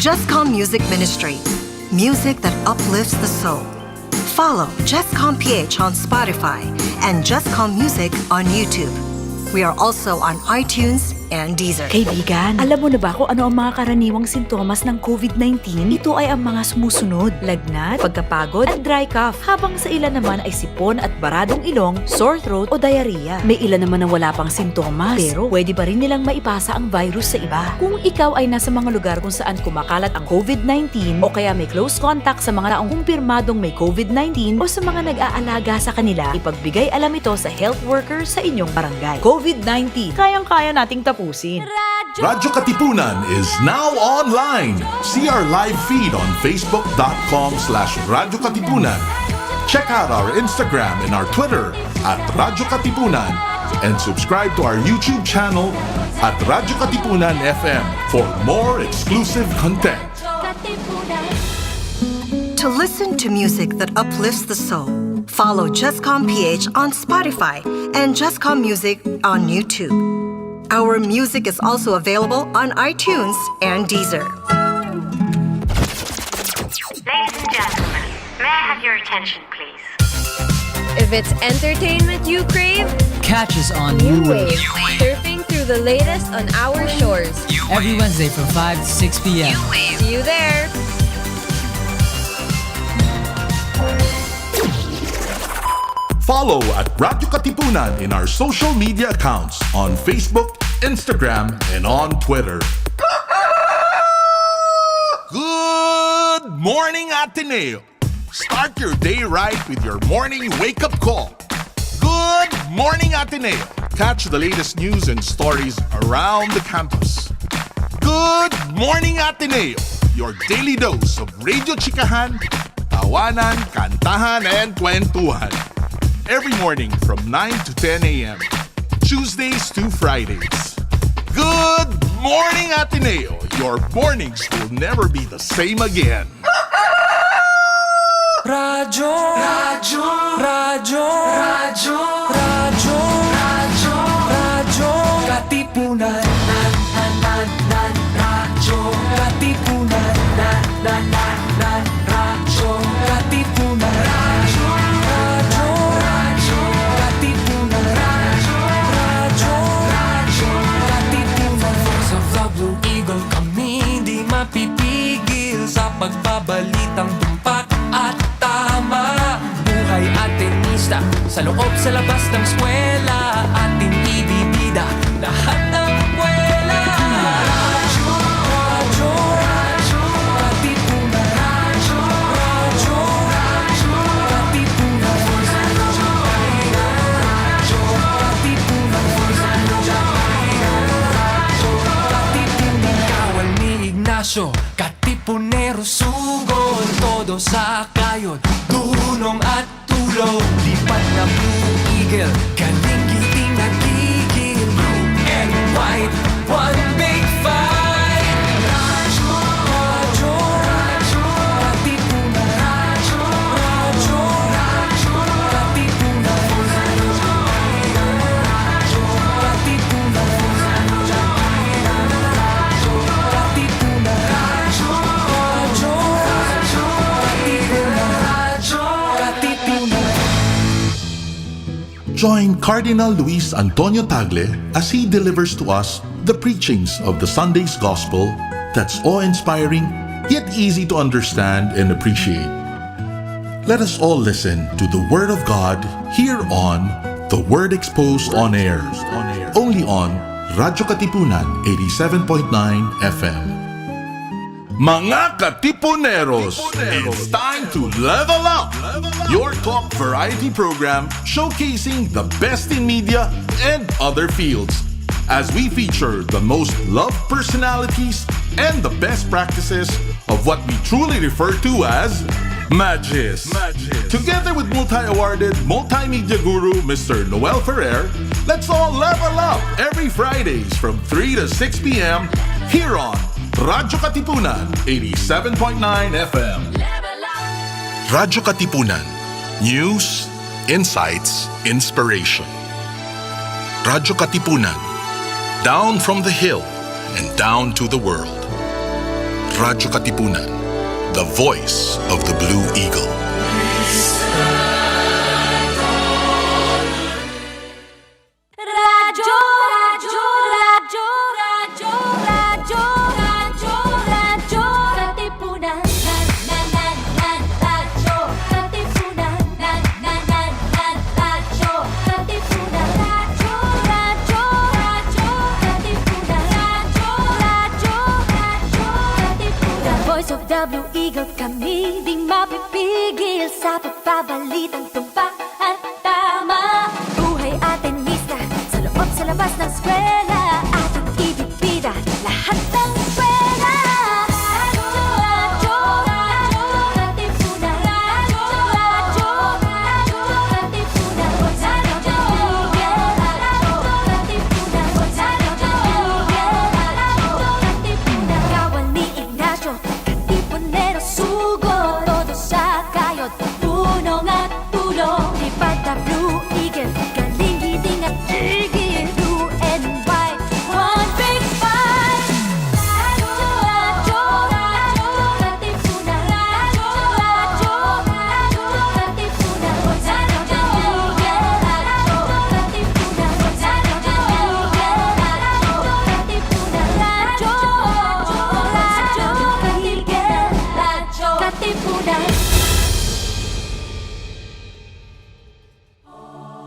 Jescom Music Ministry. Music that uplifts the soul. Follow jescom.ph on Spotify and Jescom Music on YouTube. We are also on iTunes and Deezer. Kaibigan, alam mo na ba kung ano ang mga karaniwang sintomas ng COVID-19? Ito ay ang mga sumusunod: lagnat, pagkapagod, at dry cough. Habang sa ilan naman ay sipon at baradong ilong, sore throat o diarrhea. May ilan naman na wala pang sintomas, pero pwede pa rin nilang maipasa ang virus sa iba. Kung ikaw ay nasa mga lugar kung saan kumakalat ang COVID-19 o kaya may close contact sa mga taong kumpirmadong may COVID-19 o sa mga nag-aalaga sa kanila, ipagbigay alam ito sa health worker sa inyong barangay. COVID-19, kayang-kaya nating tapusin. Radyo Katipunan is now online. See our live feed on facebook.com/radyo-katipunan. Check out our Instagram and our Twitter at Radyo Katipunan and subscribe to our YouTube channel at Radyo Katipunan FM for more exclusive content. To listen to music that uplifts the soul, follow Jescom.ph on Spotify and Jescom Music on YouTube. Our music is also available on iTunes and Deezer. Ladies and gentlemen, may I have your attention, please? If it's entertainment you crave, catch us on New Wave. Surfing through the latest on our shores. Every Wednesday from 5 to 6 p.m. See you there. Follow at Radyo Katipunan in our social media accounts on Facebook, Instagram, and on Twitter. Good morning, Ateneo. Start your day right with your morning wake-up call. Good morning, Ateneo. Catch the latest news and stories around the campus. Good morning, Ateneo. Your daily dose of radio chikahan, tawanan, kantahan, and kwentuhan. Every morning from 9 to 10 a.m. Tuesdays to Fridays. Good morning, Ateneo. Your mornings will never be the same again. Radyo, radyo, radyo, radyo, radyo, radyo, radyo, Katipunan, radyo, Katipunan, radyo, Katipunan, radyo, radyo, Katipunan, radyo, Katipunan. Force of the Blue Eagle, kami di mapipigil sa pagbabalitang tumpak at tama. Buhay atenista, sa loob sa labas ng eskwela, ating ibibida lahat ng kwela. Radyo, radyo, radyo, Katipunan, radyo, radyo, radyo, Katipunan, radyo, Katipunan, radyo, Katipunan. Kawal ni Ignacio, Katipunero sugod, todo sa kayod, tulong at tulong. Lipat na Blue Eagle, kaning giting nagigil. Blue and white, one big fight. Radyo, radyo, radyo, Katipunan, radyo, radyo, radyo, Katipunan, radyo, Katipunan, radyo, Katipunan, radyo, radyo, radyo, Katipunan. Join Cardinal Luis Antonio Tagle as he delivers to us the preachings of the Sunday's Gospel that's awe-inspiring, yet easy to understand and appreciate. Let us all listen to the Word of God here on The Word Exposed on Air, only on Radyo Katipunan 87.9 FM. Mga Katipuneros, it's time to level up! Your talk variety program showcasing the best in media and other fields as we feature the most loved personalities and the best practices of what we truly refer to as Magis. Together with multi-awarded multimedia guru Mr. Noel Ferrer, let's all level up every Fridays from 3 to 6 p.m. here on Radyo Katipunan 87.9 FM. Radyo Katipunan. News, insights, inspiration. Radyo Katipunan. Down from the hill and down to the world. Radyo-Katipunan, the voice of the Blue Eagle. Blue Eagle, kami di mapipigil sa pagbabalitang tumpa at tama. Buhay atenista, sa loob sa labas ng eskwela, ating ibibida lahat ng eskwela.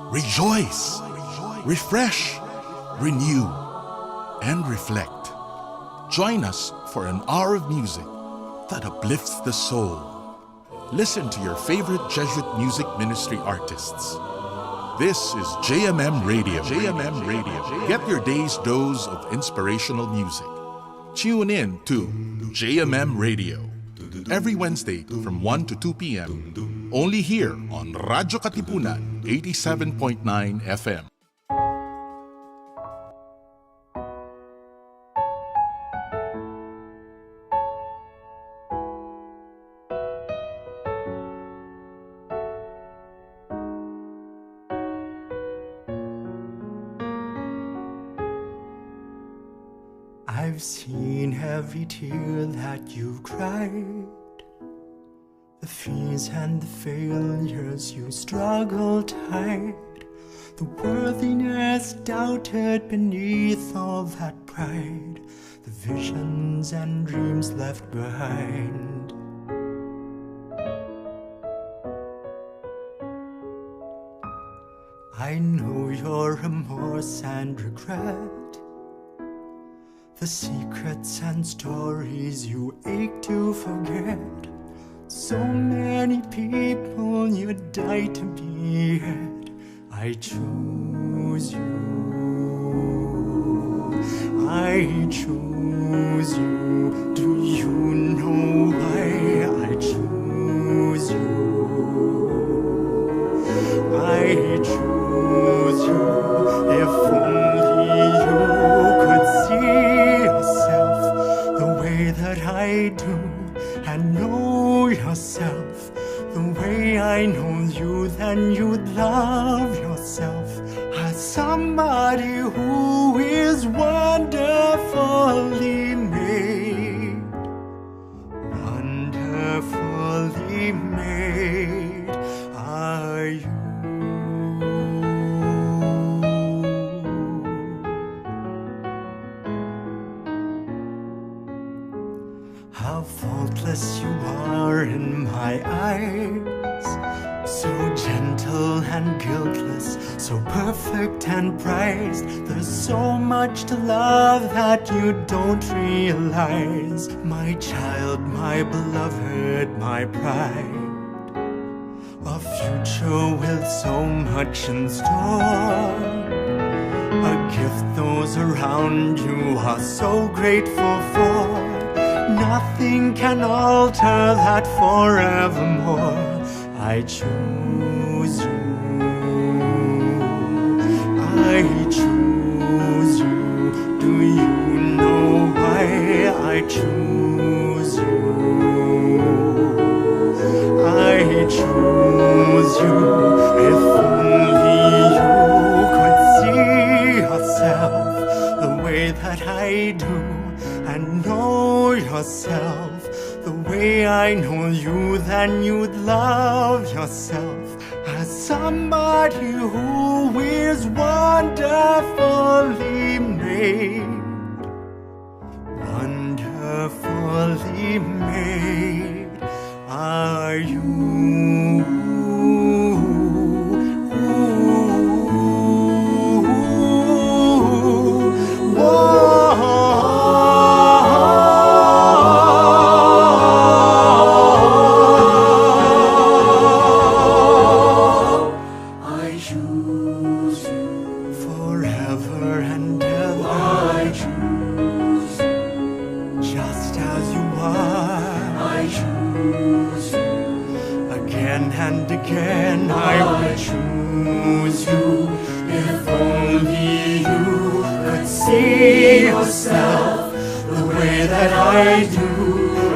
Rejoice, refresh, renew, and reflect. Join us for an hour of music that uplifts the soul. Listen to your favorite Jesuit music ministry artists. This is JMM Radio. JMM Radio. Get your day's dose of inspirational music. Tune in to JMM Radio every Wednesday from 1 to 2 p.m. Only here on radyo-katipunan 87.9 FM. I've seen every tear that you've cried, the fears and the failures you struggled to hide, the worthiness doubted beneath all that pride, the visions and dreams left behind. I know your remorse and regret, the secrets and stories you ache to forget. So many people you died to be yet. I choose you. I choose you. Do you know why I choose you? I choose you. If only you could see yourself the way that I do, and know yourself the way I know you, then you'd love yourself as somebody who is wonderfully made. Wonderfully made are you. How faultless you are in my eyes, so gentle and guiltless, so perfect and prized. There's so much to love that you don't realize. My child, my beloved, my pride, a future with so much in store, a gift those around you are so grateful for. Nothing can alter that forevermore. I choose you. I choose you. Do you know why I choose you? I choose you. If only you could see yourself the way that I do, and know yourself I know you, then you'd love yourself as somebody who is wonderfully made. Wonderfully made are you. Again, I would choose you if only you could see yourself the way that I do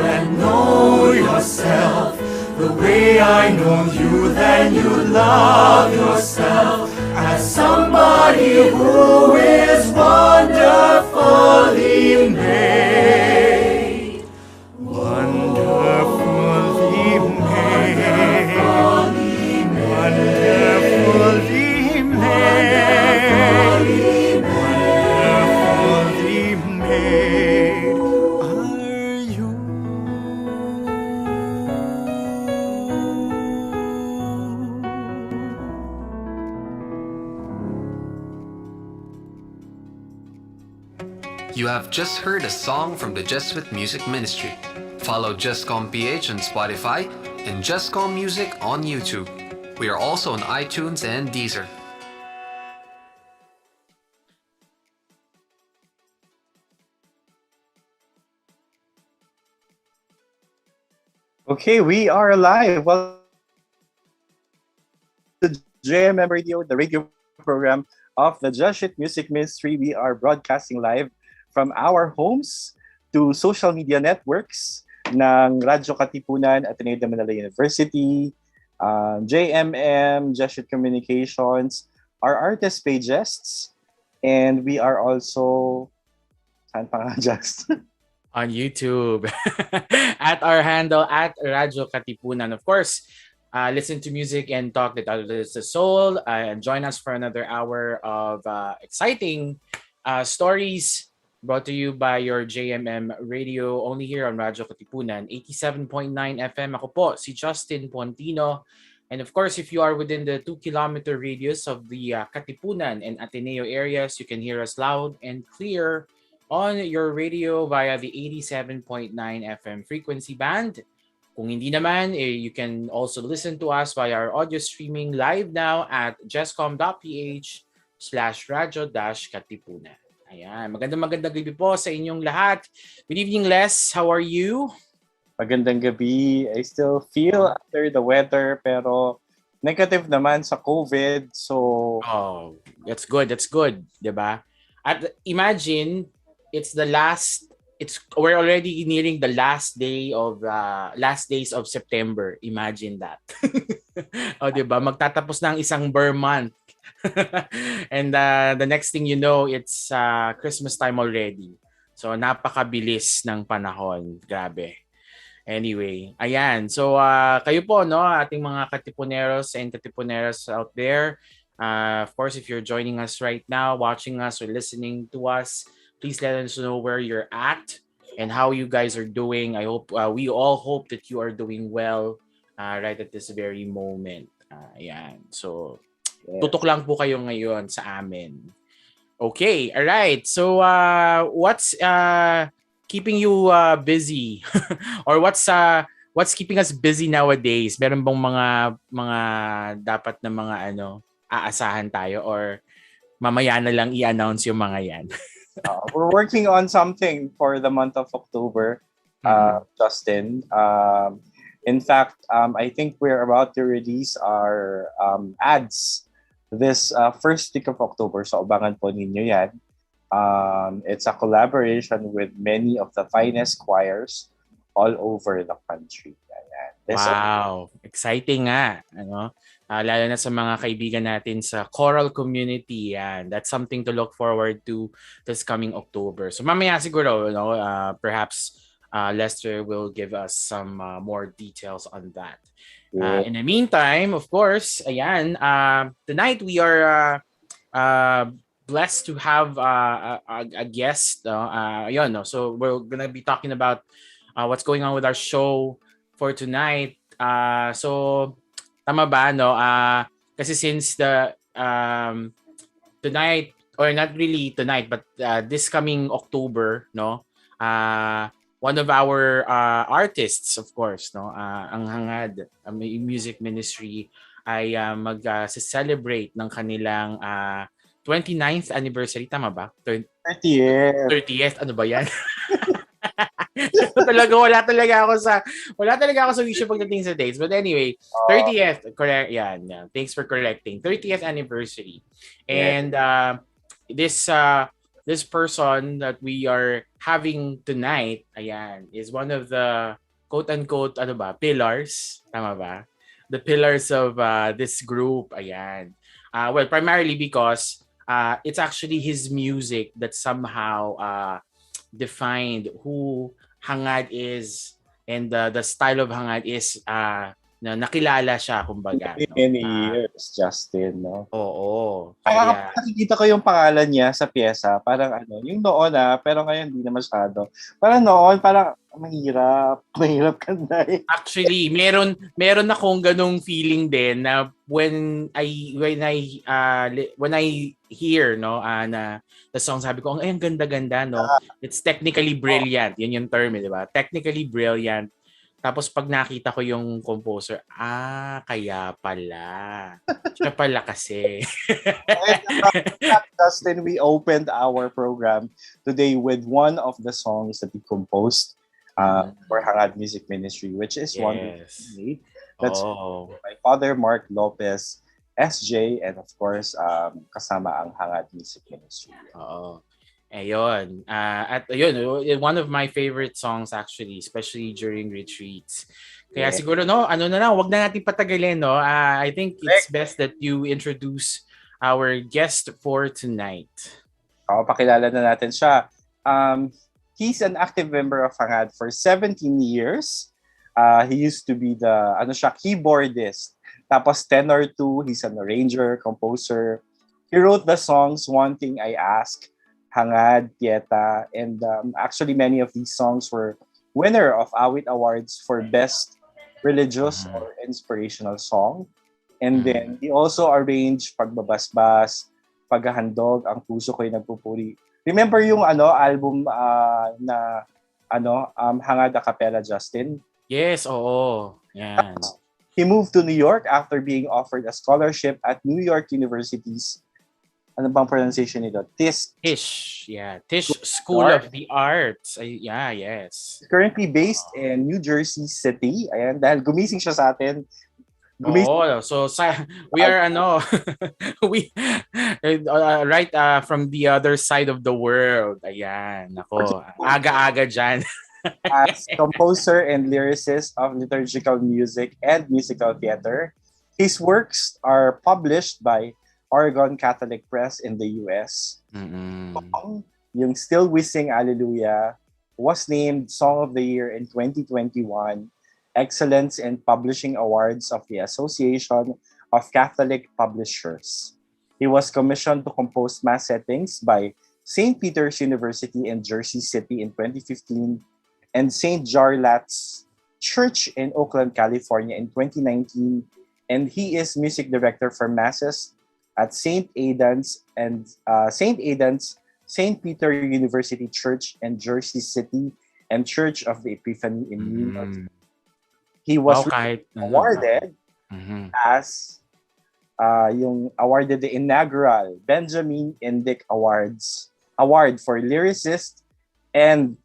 and know yourself the way I know you. Then you love yourself as somebody who is wonderfully made. Wonderfully made. Wonderfully made, wonderfully made are you. You have just heard a song from the Jesuit Music Ministry. Follow jescom.ph on Spotify and Jescom Music on YouTube. We are also on iTunes and Deezer. Okay, we are live. Well, the JMM Radio, the radio program of the Jesuit Music Ministry. We are broadcasting live from our homes to social media networks ng radyo-katipunan, Ateneo de Manila University, JMM, Jesuit Communications, our artist pages, and we are also, saan pa nga, Just? On YouTube at our handle at radyo-katipunan. Of course, listen to music and talk that elevates the soul, and join us for another hour of exciting stories brought to you by your JMM Radio, only here on radyo-katipunan 87.9 FM. Ako po, si Justin Pontino. And of course, if you are within the 2-kilometer radius of the Katipunan and Ateneo areas, you can hear us loud and clear on your radio via the 87.9 FM frequency band. Kung hindi naman, you can also listen to us via our audio streaming live now at jescom.ph/radyo-katipunan. Ayan, magandang gabi po sa inyong lahat. Good evening, Les. How are you? Magandang gabi. I still feel under the weather, pero negative naman sa COVID. So, oh, that's good. That's good, 'di ba? At imagine, we're already nearing the last days of September. Imagine that. O, 'di ba? Magtatapos na ang isang Burr month. And the next thing you know, it's Christmas time already. So napakabilis ng panahon. Grabe. Anyway, ayan. So kayo po, no, ating mga katipuneros and katipuneras out there. Of course, if you're joining us right now, watching us or listening to us, please let us know where you're at and how you guys are doing. I hope we all hope that you are doing well right at this very moment. Ayan. So tutok lang po kayo ngayon sa amin. Okay, all right. So what's keeping you busy or what's keeping us busy nowadays? Meron bang mga dapat na mga aasahan tayo or mamaya na lang i-announce yung mga yan? We're working on something for the month of October, Justin. In fact, I think we're about to release our ads this first week of October. So abangan po ninyo yan. It's a collaboration with many of the finest choirs all over the country. Wow! Exciting nga. Lalo na sa mga kaibigan natin sa choral community. Yan. That's something to look forward to this coming October. So mamaya siguro, perhaps Lester will give us some more details on that. Yeah. In the meantime, of course, ayan, tonight we are blessed to have a guest. Ayun, no? So we're gonna be talking about what's going on with our show for tonight. So tama ba, no? Kasi since the tonight, or not really tonight, but this coming October, no? One of our artists, of course, no? Ang Hangad Music Ministry ay mag-celebrate ng kanilang 29th anniversary, tama ba? 30th. 30th, ano ba yan? wala talaga ako sa issue pagdating sa dates. But anyway, 30th, correct, yan. Thanks for correcting. 30th anniversary. And this person that we are having tonight, ayan, is one of the quote-unquote, pillars, tama ba? The pillars of this group, ayan. Well, primarily because it's actually his music that somehow defined who Hangad is, and the style of Hangad is na nakilala siya, kumbaga. Many years, Justin, no? Oo. Kaya nakikita ko yung pangalan niya sa pyesa, parang yung noon pero ngayon hindi na masyado. Parang noon, parang mahirap kanday. Actually, meron akong ganung feeling din na when I hear, no, na the song, sabi ko, ang ganda-ganda, no. It's technically brilliant. Yun yung term, di ba? Technically brilliant. Tapos pag nakita ko yung composer, kaya pala. Siya pala kasi. Justin, we opened our program today with one of the songs that we composed for Hangad Music Ministry, which is one that's my father, Mark Lopez, SJ, and of course, kasama ang Hangad Music Ministry. Ayun. At ayun, one of my favorite songs actually, especially during retreats. Kaya siguro, no, wag na natin patagalin, no. I think it's best that you introduce our guest for tonight. Pakilala na natin siya. He's an active member of Hangad for 17 years. He used to be the keyboardist. Tapos tenor 2, he's an arranger, composer. He wrote the songs One Thing I Ask, Hangad, Pieta, and actually many of these songs were winner of Awit Awards for Best Religious or Inspirational Song. And then he also arranged Pagbabasbas, Paghahandog, Ang Puso Ko'y Nagpupuri. Remember yung album na Hangad a Cappella, Justin? Yes, oo. Yan. He moved to New York after being offered a scholarship at New York University's pronunciation nito? Tisch. Yeah. Tisch School of the Arts. Yes. Currently based in New Jersey City. Ayan, dahil gumising siya sa atin. So we are right from the other side of the world. Ayan, nako. Aga-aga dyan. As composer and lyricist of liturgical music and musical theater, his works are published by Oregon Catholic Press in the US. Yung Still We Sing Alleluia was named Song of the Year in 2021, Excellence in Publishing Awards of the Association of Catholic Publishers. He was commissioned to compose mass settings by St. Peter's University in Jersey City in 2015 and St. Jarlath's Church in Oakland, California in 2019. And he is music director for masses at St. Aidan's, St. Peter University Church in Jersey City and Church of the Epiphany in New York. He was awarded as awarded the inaugural Benjamin Indyk Award for lyricists and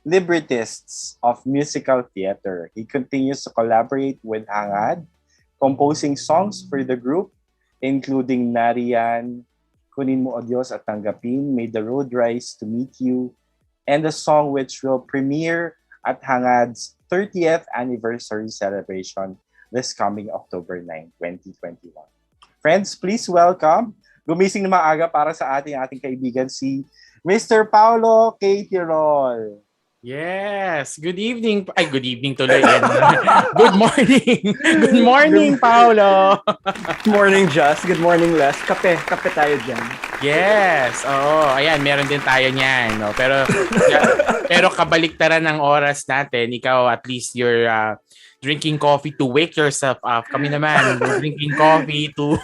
librettists of musical theater. He continues to collaborate with Hangad, composing songs for the group, including Nariyan, Kunin Mo O Diyos at Tanggapin, May the Road Rise to Meet You, and the song which will premiere at Hangad's 30th anniversary celebration this coming October 9, 2021. Friends, please welcome, gumising na maaga para sa ating kaibigan, si Mr. Paulo K. Tirol. Yes. Good evening. Ay, good evening tuloy. Good morning. Good morning, Paulo. Good morning, Just. Good morning, Les. Kape tayo dyan. Yes. Oo. Ayan, meron din tayo niyan. No? Pero kabaliktaran ng oras natin. Ikaw, at least you're drinking coffee to wake yourself up. Kami naman, we're drinking coffee to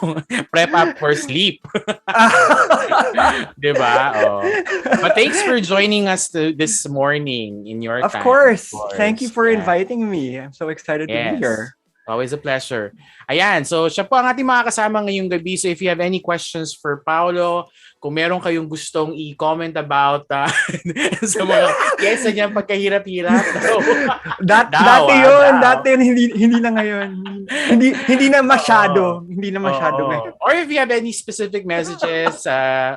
prep up for sleep. Diba? Oh. But thanks for joining us this morning in your Of time. course. Thank you for inviting me. I'm so excited to be Yes. here. Always a pleasure. Ayan, so siya po ang ating mga kasama ngayong gabi. So if you have any questions for Paulo, kung meron kayong gustong i-comment about sa mga pyesa niya pagkahirap-hirap. So, Dati yun, hindi na ngayon. Hindi na masyado. Hindi na masyado ngayon. Or if you have any specific messages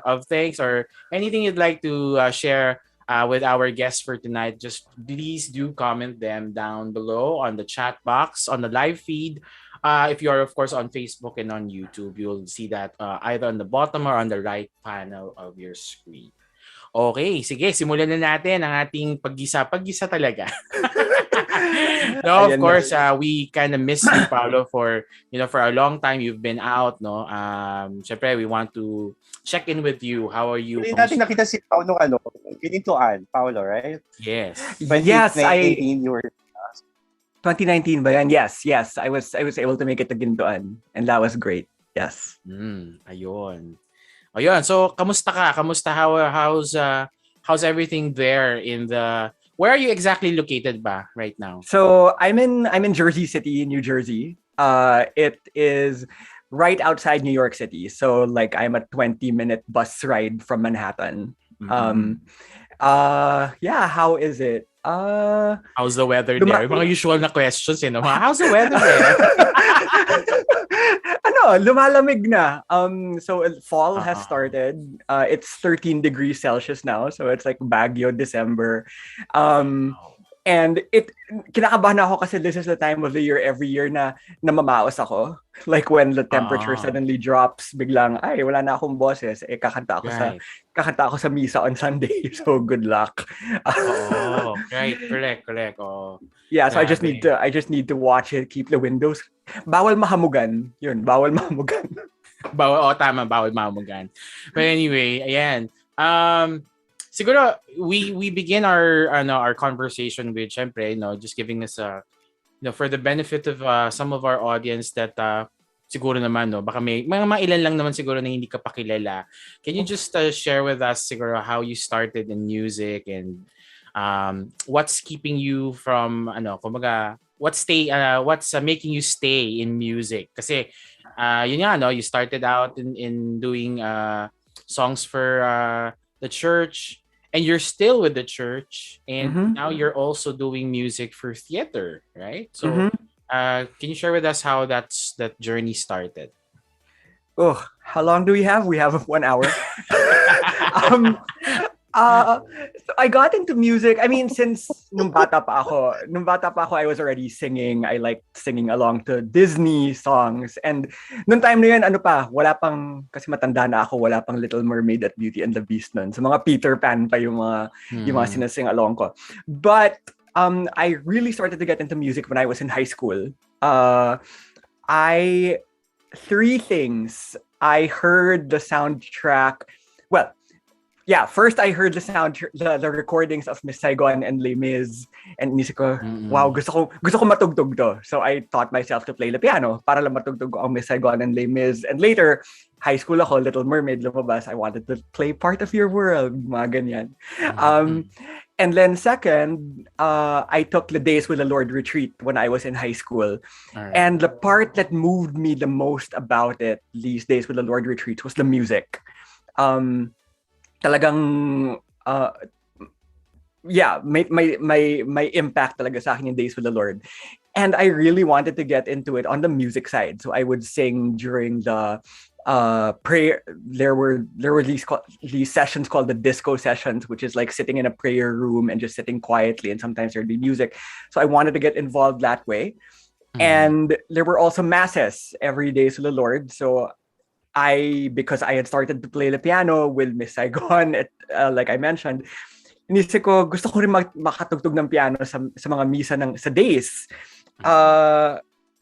of thanks or anything you'd like to share with our guests for tonight, just please do comment them down below on the chat box on the live feed. If you are, of course, on Facebook and on YouTube, you'll see that either on the bottom or on the right panel of your screen. Okay, sige, simulan na natin ang ating paggisa talaga. No, of course, we kind of miss you, Paulo, for a long time you've been out, no? Syempre, we want to check in with you. How are you? Hindi natin nakita si Paulo, kinintuan, Paulo, right? Yes. 2019, you were 2019 ba yan? Yes. I was able to make it to Gintuan, and that was great. Yes. Ayun. So, kamusta ka? How's everything there where are you exactly located ba right now? So, I'm in Jersey City, New Jersey. It is right outside New York City. So, like, I'm a 20-minute bus ride from Manhattan. How is it? How's the weather there? Mga usual na questions, how's the weather there? Lumalamig na. So fall has started. It's 13 degrees Celsius now, so it's like Baguio December. And kinakabahan ako kasi this is the time of the year every year na namamaos ako. Like when the temperature suddenly drops, biglang, wala na akong boses. Kakanta ako sa misa on Sunday. So good luck. Right. Correct. Oh. Yeah, so I just need to watch it, keep the windows. Bawal mahamugan. Yun, bawal mahamugan. Tama, bawal mahamugan. But anyway, ayan. Siguro we begin our conversation with syempre, just giving us for the benefit of some of our audience that siguro naman baka may mga ilan lang naman siguro na hindi ka pa kilala. Can you just share with us siguro how you started in music and what's keeping you from what's making you stay in music? Kasi you started out in doing songs for the church. And you're still with the church, and now you're also doing music for theater, right? So, can you share with us how that journey started? Oh, how long do we have? We have 1 hour. So I got into music. I mean, since nung bata pa ako, I was already singing. I liked singing along to Disney songs. And nung time na yun, wala pang, kasi matanda na ako, wala pang Little Mermaid at Beauty and the Beast nun. So mga Peter Pan pa yung mga sinasing along ko. But I really started to get into music when I was in high school. Three things. I heard the soundtrack. Well, yeah, first I heard the recordings of Miss Saigon and Les Mis, and inisip ko, wow, gusto ko matugtog to. So I taught myself to play the piano para lang matugtog ko ang Miss Saigon and Les Mis. And later, high school ako, Little Mermaid lumabas. I wanted to play Part of Your World, mga ganyan. And then second, I took the Days with the Lord retreat when I was in high school. Right. And the part that moved me the most about it, these Days with the Lord retreats, was the music. Talagang my impact talaga sa akin in Days with the Lord. And I really wanted to get into it on the music side. So I would sing during the prayer. There were these sessions called the disco sessions, which is like sitting in a prayer room and just sitting quietly, and sometimes there'd be music. So I wanted to get involved that way. And there were also masses every day to the Lord. So because I had started to play the piano with Miss Saigon, like I mentioned, inisip ko, gusto ko rin makatugtog ng piano sa mga misa sa days.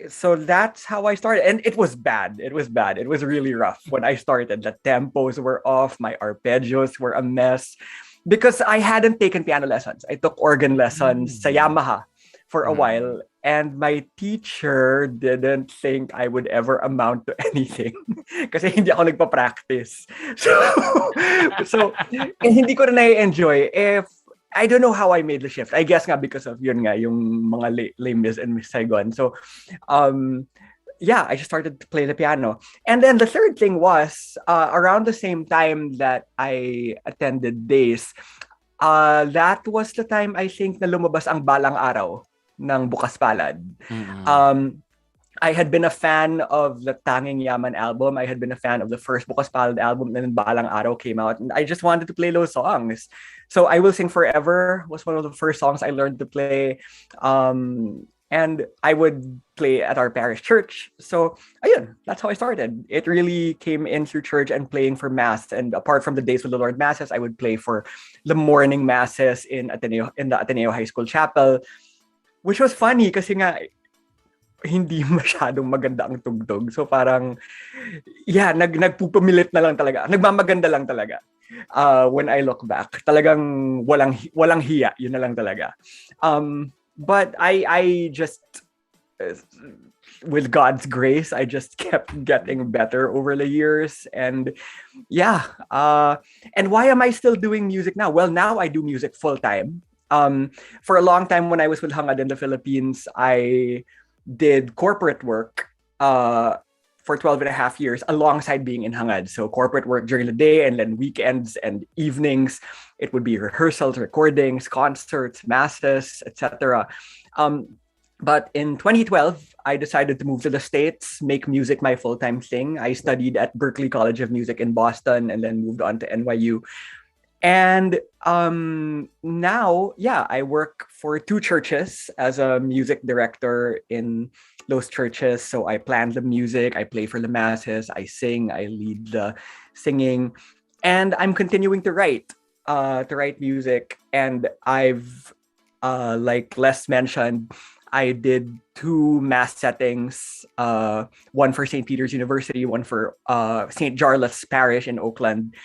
So that's how I started. And it was bad. It was really rough when I started. The tempos were off. My arpeggios were a mess. Because I hadn't taken piano lessons. I took organ lessons sa Yamaha for a while. And my teacher didn't think I would ever amount to anything. Kasi hindi ako nagpa-practice. So hindi ko rin na-enjoy. I don't know how I made the shift. I guess nga because of yun nga, yung mga Les Mis and Miss Saigon. So, I just started to play the piano. And then the third thing was, around the same time that I attended days, that was the time I think na lumabas ang Balang Araw ng Bukas Palad. I had been a fan of the Tanging Yaman album. I had been a fan of the first Bukas Palad album, and then Balang Araw came out. And I just wanted to play those songs. So I Will Sing Forever was one of the first songs I learned to play. And I would play at our parish church. So, ayun, that's how I started. It really came in through church and playing for Mass. And apart from the Days with the Lord Masses, I would play for the morning Masses in the Ateneo High School Chapel, which was funny kasi nga, hindi masyadong maganda ang tugtog. So parang, nagpupamilit na lang talaga. Nagmamaganda lang talaga. When I look back, talagang walang hiya. Yun na lang talaga. But I just, with God's grace, I just kept getting better over the years. And and why am I still doing music now? Well, now I do music full time. For a long time when I was with Hangad in the Philippines, I did corporate work for 12 and a half years alongside being in Hangad. So corporate work during the day, and then weekends and evenings, it would be rehearsals, recordings, concerts, masses, etc. But in 2012, I decided to move to the States, make music my full-time thing. I studied at Berklee College of Music in Boston and then moved on to NYU. And now, I work for 2 churches as a music director in those churches. So I plan the music, I play for the masses, I sing, I lead the singing, and I'm continuing to write music. And I've, like Les mentioned, I did 2 mass settings, one for St. Peter's University, one for St. Jarlath's Parish in Oakland.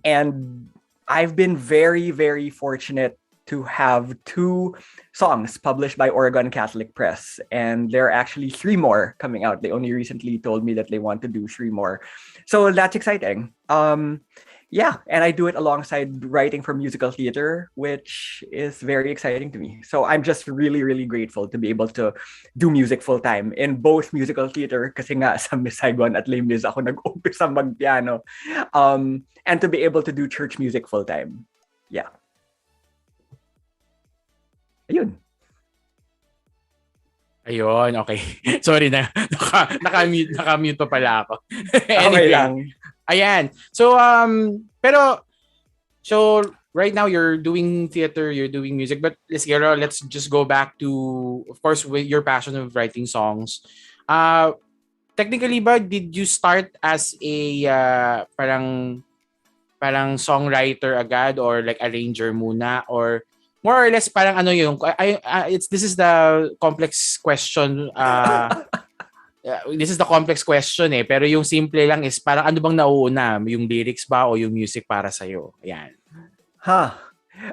And I've been very, very fortunate to have 2 songs published by Oregon Catholic Press. And there are actually 3 more coming out. They only recently told me that they want to do 3 more. So that's exciting. And I do it alongside writing for musical theater, which is very exciting to me. So I'm just really, really grateful to be able to do music full-time in both musical theater, kasi nga sa Miss Saigon at Les Mis ako nag-umpisa mag-piano, and to be able to do church music full-time. Yeah. Ayun, okay. Sorry na. Naka-mute pa pala ako. Okay lang. Ayan. So, so right now you're doing theater, you're doing music, but let's just go back to, of course, with your passion of writing songs. Technically ba, did you start as a parang songwriter agad, or like arranger muna, or more or less parang ano yung, this is the complex question. This is the complex question pero yung simple lang is parang ano bang nauuna, yung lyrics ba o yung music para sa'yo? Ayan.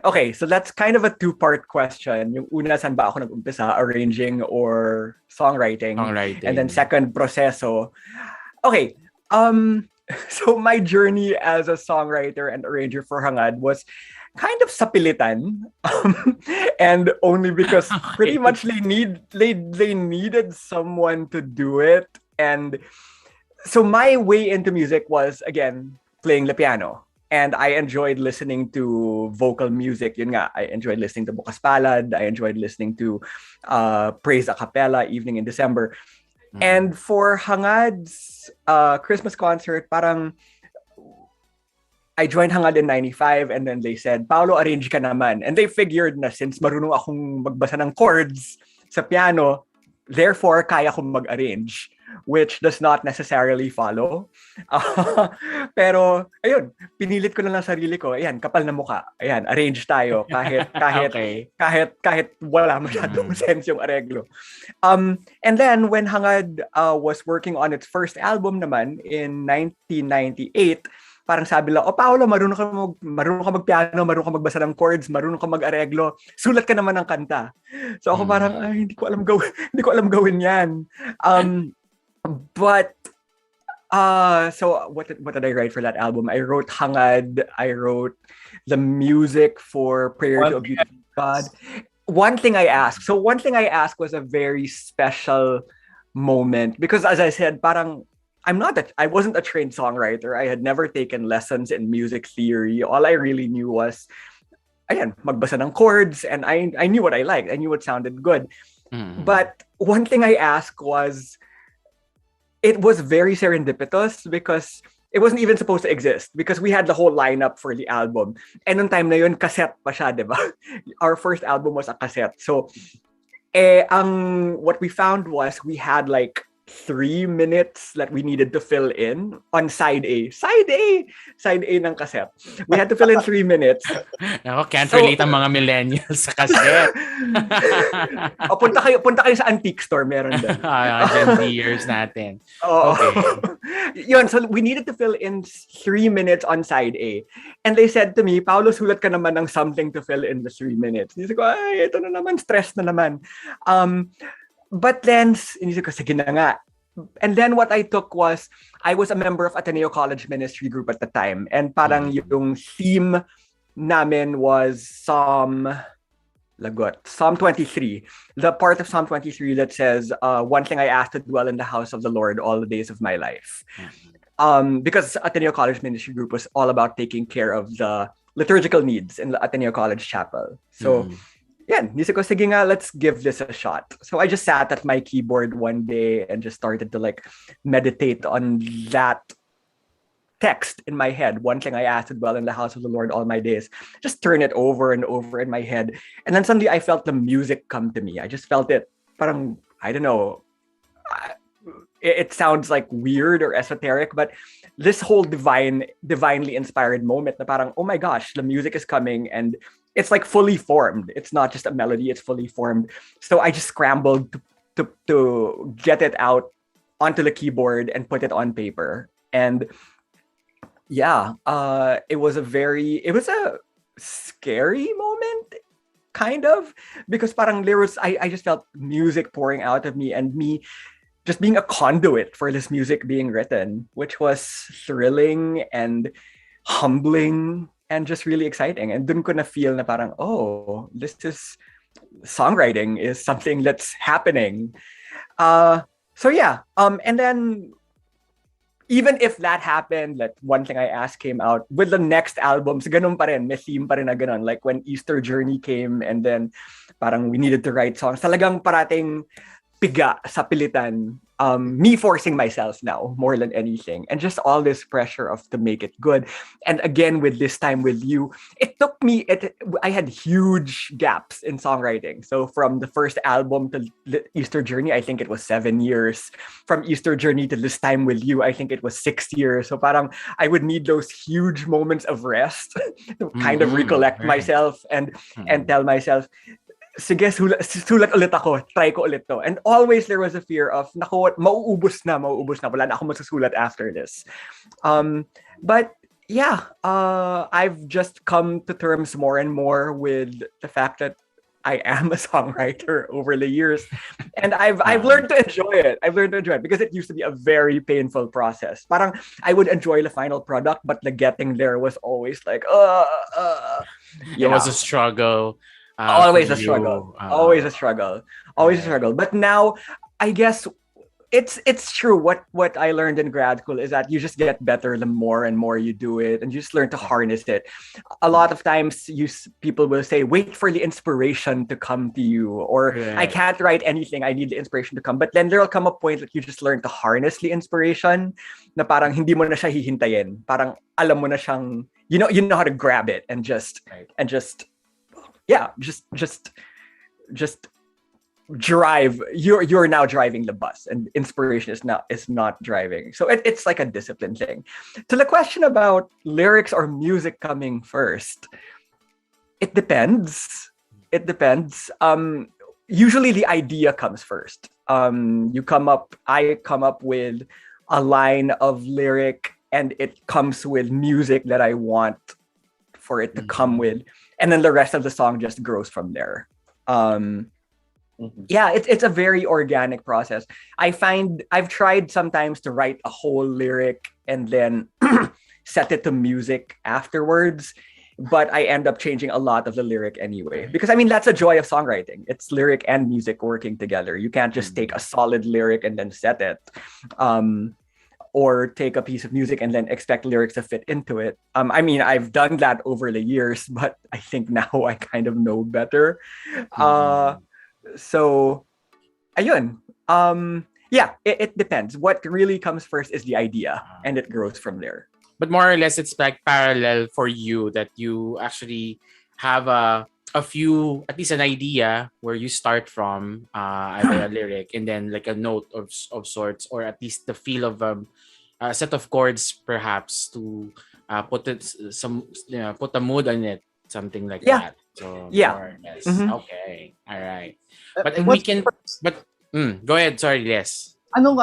Okay, so that's kind of a 2-part question. Yung una, saan ba ako nag-umpisa? Arranging or songwriting? And then second, proseso. Okay, so my journey as a songwriter and arranger for Hangad was kind of sapilitan, and only because pretty much they needed someone to do it. And so my way into music was, again, playing the piano. And I enjoyed listening to vocal music. Yun nga, I enjoyed listening to Bukas Palad. I enjoyed listening to Praise a Cappella, Evening in December. And for Hangad's Christmas concert, parang I joined Hangad in 95, and then they said, Paulo, arrange ka naman. And they figured na since marunong akong magbasa ng chords sa piano, therefore, kaya kong mag-arrange. which does not necessarily follow. Pero, ayun, pinilit ko na lang sarili ko. Ayan, kapal na mukha. Ayan, arrange tayo kahit Okay. kahit wala masyadong sense yung areglo. And then when Hangad was working on its first album naman in 1998, parang sabi lang, Paulo, marunong ka magpiano, marunong ka magbasa ng chords, marunong ka mag-areglo, sulat ka naman ng kanta. So ako parang, hindi ko alam gawin yan. But so what did I write for that album? I wrote Hangad, I wrote the music for Prayer to a Beautiful God. One thing I asked was a very special moment because as I said, parang I wasn't a trained songwriter. I had never taken lessons in music theory. All I really knew was, ayan, magbasa ng chords, and I knew what I liked. I knew what sounded good. But one thing I asked was, it was very serendipitous because it wasn't even supposed to exist because we had the whole lineup for the album. And nung time na yun, cassette pa siya, di ba? Our first album was a cassette. So, what we found was we had like 3 minutes that we needed to fill in on side A ng cassette. We had to fill in 3 minutes. Ako, can't relate ang mga millennials sa cassette. Punta kayo sa antique store, meron din. Gen Z years natin. Okay. Yun, so we needed to fill in 3 minutes on side A. And they said to me, Paulo, sulat ka naman ng something to fill in the 3 minutes. Hindi ko, ito na naman, stress na naman. But then, inisip ko, sige na nga. And then what I took was, I was a member of Ateneo College Ministry Group at the time. And parang yung theme namin was Psalm 23. The part of Psalm 23 that says, one thing I ask to dwell in the house of the Lord all the days of my life. Because Ateneo College Ministry Group was all about taking care of the liturgical needs in the Ateneo College Chapel. So, yan, nisip ko, sige nga, let's give this a shot. So I just sat at my keyboard one day and just started to like meditate on that text in my head. One thing I asked to dwell in the house of the Lord all my days. Just turn it over and over in my head. And then suddenly I felt the music come to me. I just felt it, parang, I don't know, it sounds like weird or esoteric, but this whole divinely inspired moment na parang, oh my gosh, the music is coming and it's like fully formed. It's not just a melody, it's fully formed. So I just scrambled to get it out onto the keyboard and put it on paper. And yeah, it was a scary moment, kind of, because parang I just felt music pouring out of me and me just being a conduit for this music being written, which was thrilling and humbling and just really exciting. And dun ko na feel na parang, oh, songwriting is something that's happening. So yeah, and then even if that happened, that One Thing I Asked came out, with the next albums, ganun pa rin, may theme pa rin na ganun. Like when Easter Journey came and then parang we needed to write songs, talagang parating piga sa pilitan, me forcing myself now more than anything, and just all this pressure of to make it good. And again, with This Time With You, I had huge gaps in songwriting. So from the first album to Easter Journey, I think it was 7 years. From Easter Journey to This Time With You, I think it was 6 years. So parang I would need those huge moments of rest to kind of recollect myself and tell myself, sige, sulat ulit ako. Try ko ulit to. And always there was a fear of, naku, mauubos na. Wala na ako masusulat after this. But yeah, I've just come to terms more and more with the fact that I am a songwriter over the years. And I've learned to enjoy it. Because it used to be a very painful process. Parang I would enjoy the final product, but the getting there was always like, it was a struggle. Always a struggle. But now, I guess it's true. What I learned in grad school is that you just get better the more and more you do it, and you just learn to harness it. A lot of times, people will say, "Wait for the inspiration to come to you," or "I can't write anything. I need the inspiration to come." But then there will come a point that you just learn to harness the inspiration. Na parang hindi mo na siya hihintayin. Parang alam mo na siyang, you know how to grab it and just. Yeah, just drive, you're now driving the bus, and inspiration is not driving. So it's like a discipline thing. To the question about lyrics or music coming first, it depends. Usually the idea comes first. I come up with a line of lyric, and it comes with music that I want for it to come with, and then the rest of the song just grows from there. Yeah, it's a very organic process. I find I've tried sometimes to write a whole lyric and then set it to music afterwards, but I end up changing a lot of the lyric anyway. Because I mean, that's a joy of songwriting. It's lyric and music working together. You can't just take a solid lyric and then set it. Or take a piece of music and then expect lyrics to fit into it. I mean, I've done that over the years, but I think now I kind of know better. So, ayun. Yeah, it depends. What really comes first is the idea, and it grows from there. But more or less, it's like parallel for you, that you actually have a few, at least an idea where you start from, either a lyric and then like a note of sorts, or at least the feel of a set of chords, perhaps, to put a mood on it, something like that. So more or less. Okay, all right. But we can. But go ahead. Sorry, yes. Anong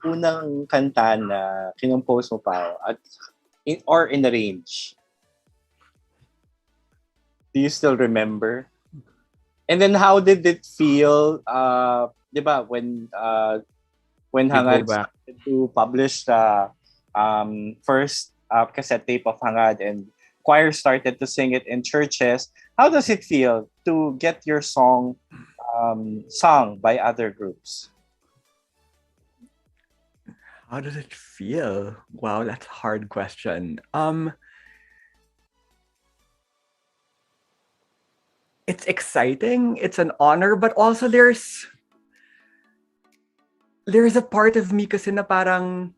unang kanta na kinompose mo pa or in the range? Do you still remember? And then how did it feel? Diba, when Hangad started to publish the first cassette tape of Hangad, and choir started to sing it in churches, how does it feel to get your song sung by other groups? How does it feel? Wow, that's a hard question. It's exciting. It's an honor, but also there's a part of me kasi na parang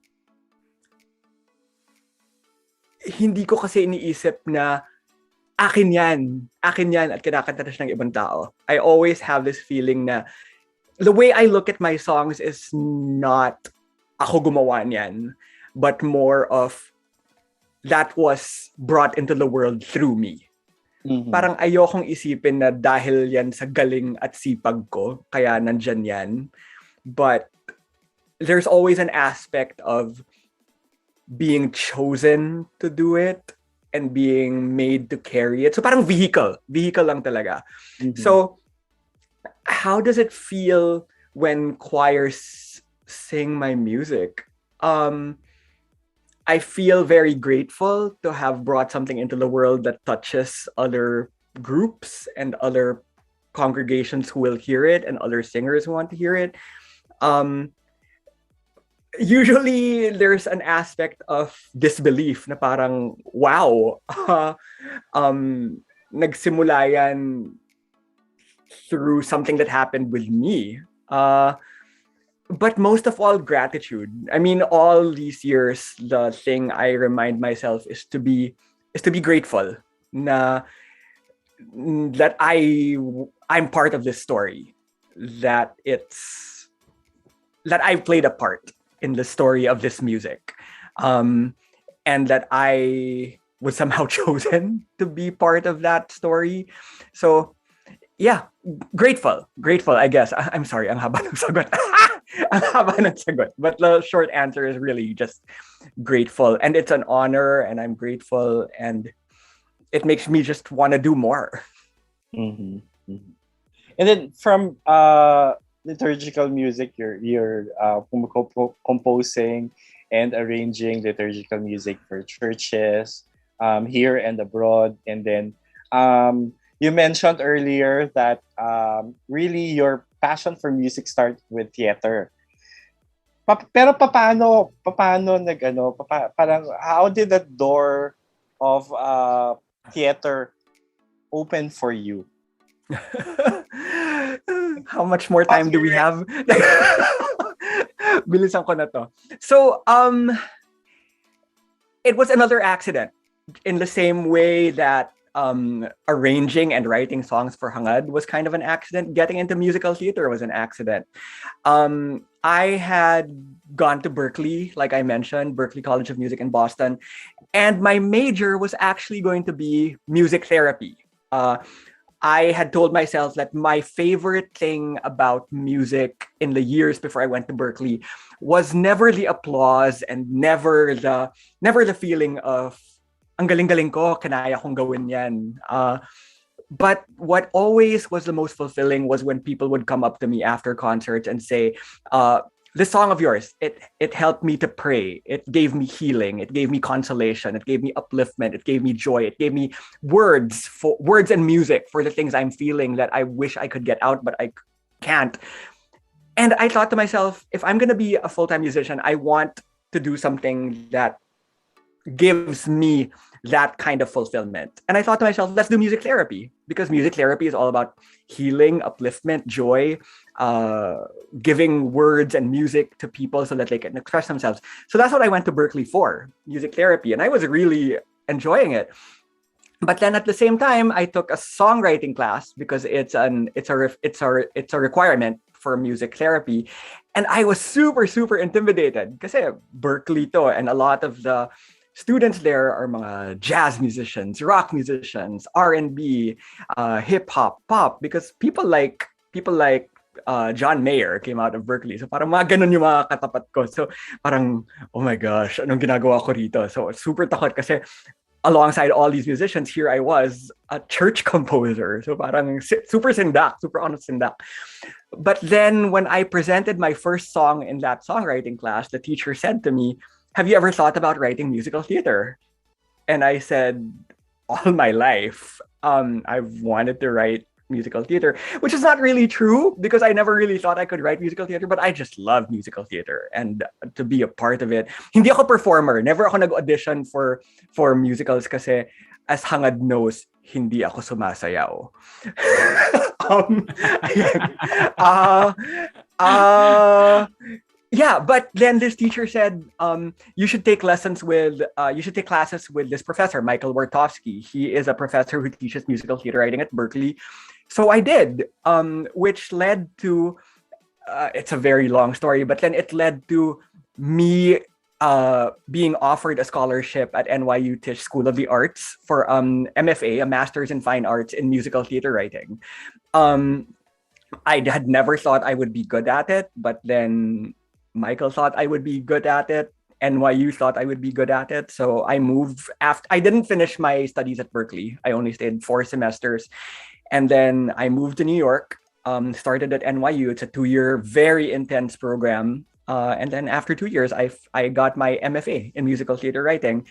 hindi ko kasi iniisip na akin yan at kinakanta na siya ng ibang tao. I always have this feeling na the way I look at my songs is not ako gumawa niyan, but more of that was brought into the world through me. Parang ayokong isipin na dahil yan sa galing at sipag ko, kaya nandyan yan. But there's always an aspect of being chosen to do it and being made to carry it. So parang vehicle lang talaga. So how does it feel when choirs sing my music? I feel very grateful to have brought something into the world that touches other groups and other congregations who will hear it and other singers who want to hear it. Usually there's an aspect of disbelief na parang, wow, nagsimula yan through something that happened with me. But most of all, gratitude. I mean, all these years, the thing I remind myself is to be grateful that I'm part of this story, that I played a part in the story of this music, and that I was somehow chosen to be part of that story. So, yeah, grateful, I guess. I'm sorry, ang haba ng sagot. But the short answer is really just grateful, and it's an honor, and I'm grateful, and it makes me just want to do more. And then from liturgical music, you're composing and arranging liturgical music for churches here and abroad, and then you mentioned earlier that really your passion for music started with theater. Pero paano parang how did that door of theater open for you? How much more time do we have? Bilisan ko na to. So, it was another accident, in the same way that arranging and writing songs for Hangad was kind of an accident. Getting into musical theater was an accident. I had gone to Berklee, like I mentioned, Berklee College of Music in Boston, and my major was actually going to be music therapy. I had told myself that my favorite thing about music in the years before I went to Berklee was never the applause and never the feeling of ang galing-galing ko, kanaya kong gawin yan. But what always was the most fulfilling was when people would come up to me after concerts and say, this song of yours, it helped me to pray. It gave me healing. It gave me consolation. It gave me upliftment. It gave me joy. It gave me words and music for the things I'm feeling that I wish I could get out, but I can't. And I thought to myself, if I'm going to be a full-time musician, I want to do something that gives me that kind of fulfillment. And I thought to myself, let's do music therapy, because music therapy is all about healing, upliftment, joy, giving words and music to people so that they can express themselves. So that's what I went to Berklee for, music therapy, and I was really enjoying it. But then at the same time, I took a songwriting class because it's a requirement for music therapy, and I was super intimidated kasi Berklee to, and a lot of the students there are mga jazz musicians, rock musicians, R&B, hip hop, pop, because people like John Mayer came out of Berklee. So parang mga ganun yung mga katapat ko. So parang, oh my gosh, anong ginagawa ko rito? So super takot kasi alongside all these musicians, here I was, a church composer. So parang super sindak, super honest sindak. But then when I presented my first song in that songwriting class, the teacher said to me, have you ever thought about writing musical theater? And I said, all my life, I've wanted to write musical theater, which is not really true because I never really thought I could write musical theater, but I just love musical theater and to be a part of it. Hindi ako performer. Never ako nag-audition for musicals kasi as Hangad knows, hindi ako sumasayaw. Yeah, but then this teacher said, you should take classes with this professor, Michael Wartowski. He is a professor who teaches musical theater writing at Berklee. So I did, which led to, it's a very long story, but then it led to me being offered a scholarship at NYU Tisch School of the Arts for MFA, a Master's in Fine Arts in Musical Theater Writing. I had never thought I would be good at it, but then Michael thought I would be good at it. NYU thought I would be good at it. So I moved after. I didn't finish my studies at Berklee. I only stayed 4 semesters. And then I moved to New York, started at NYU. It's a 2-year, very intense program. And then after 2 years, I got my MFA in musical theater writing.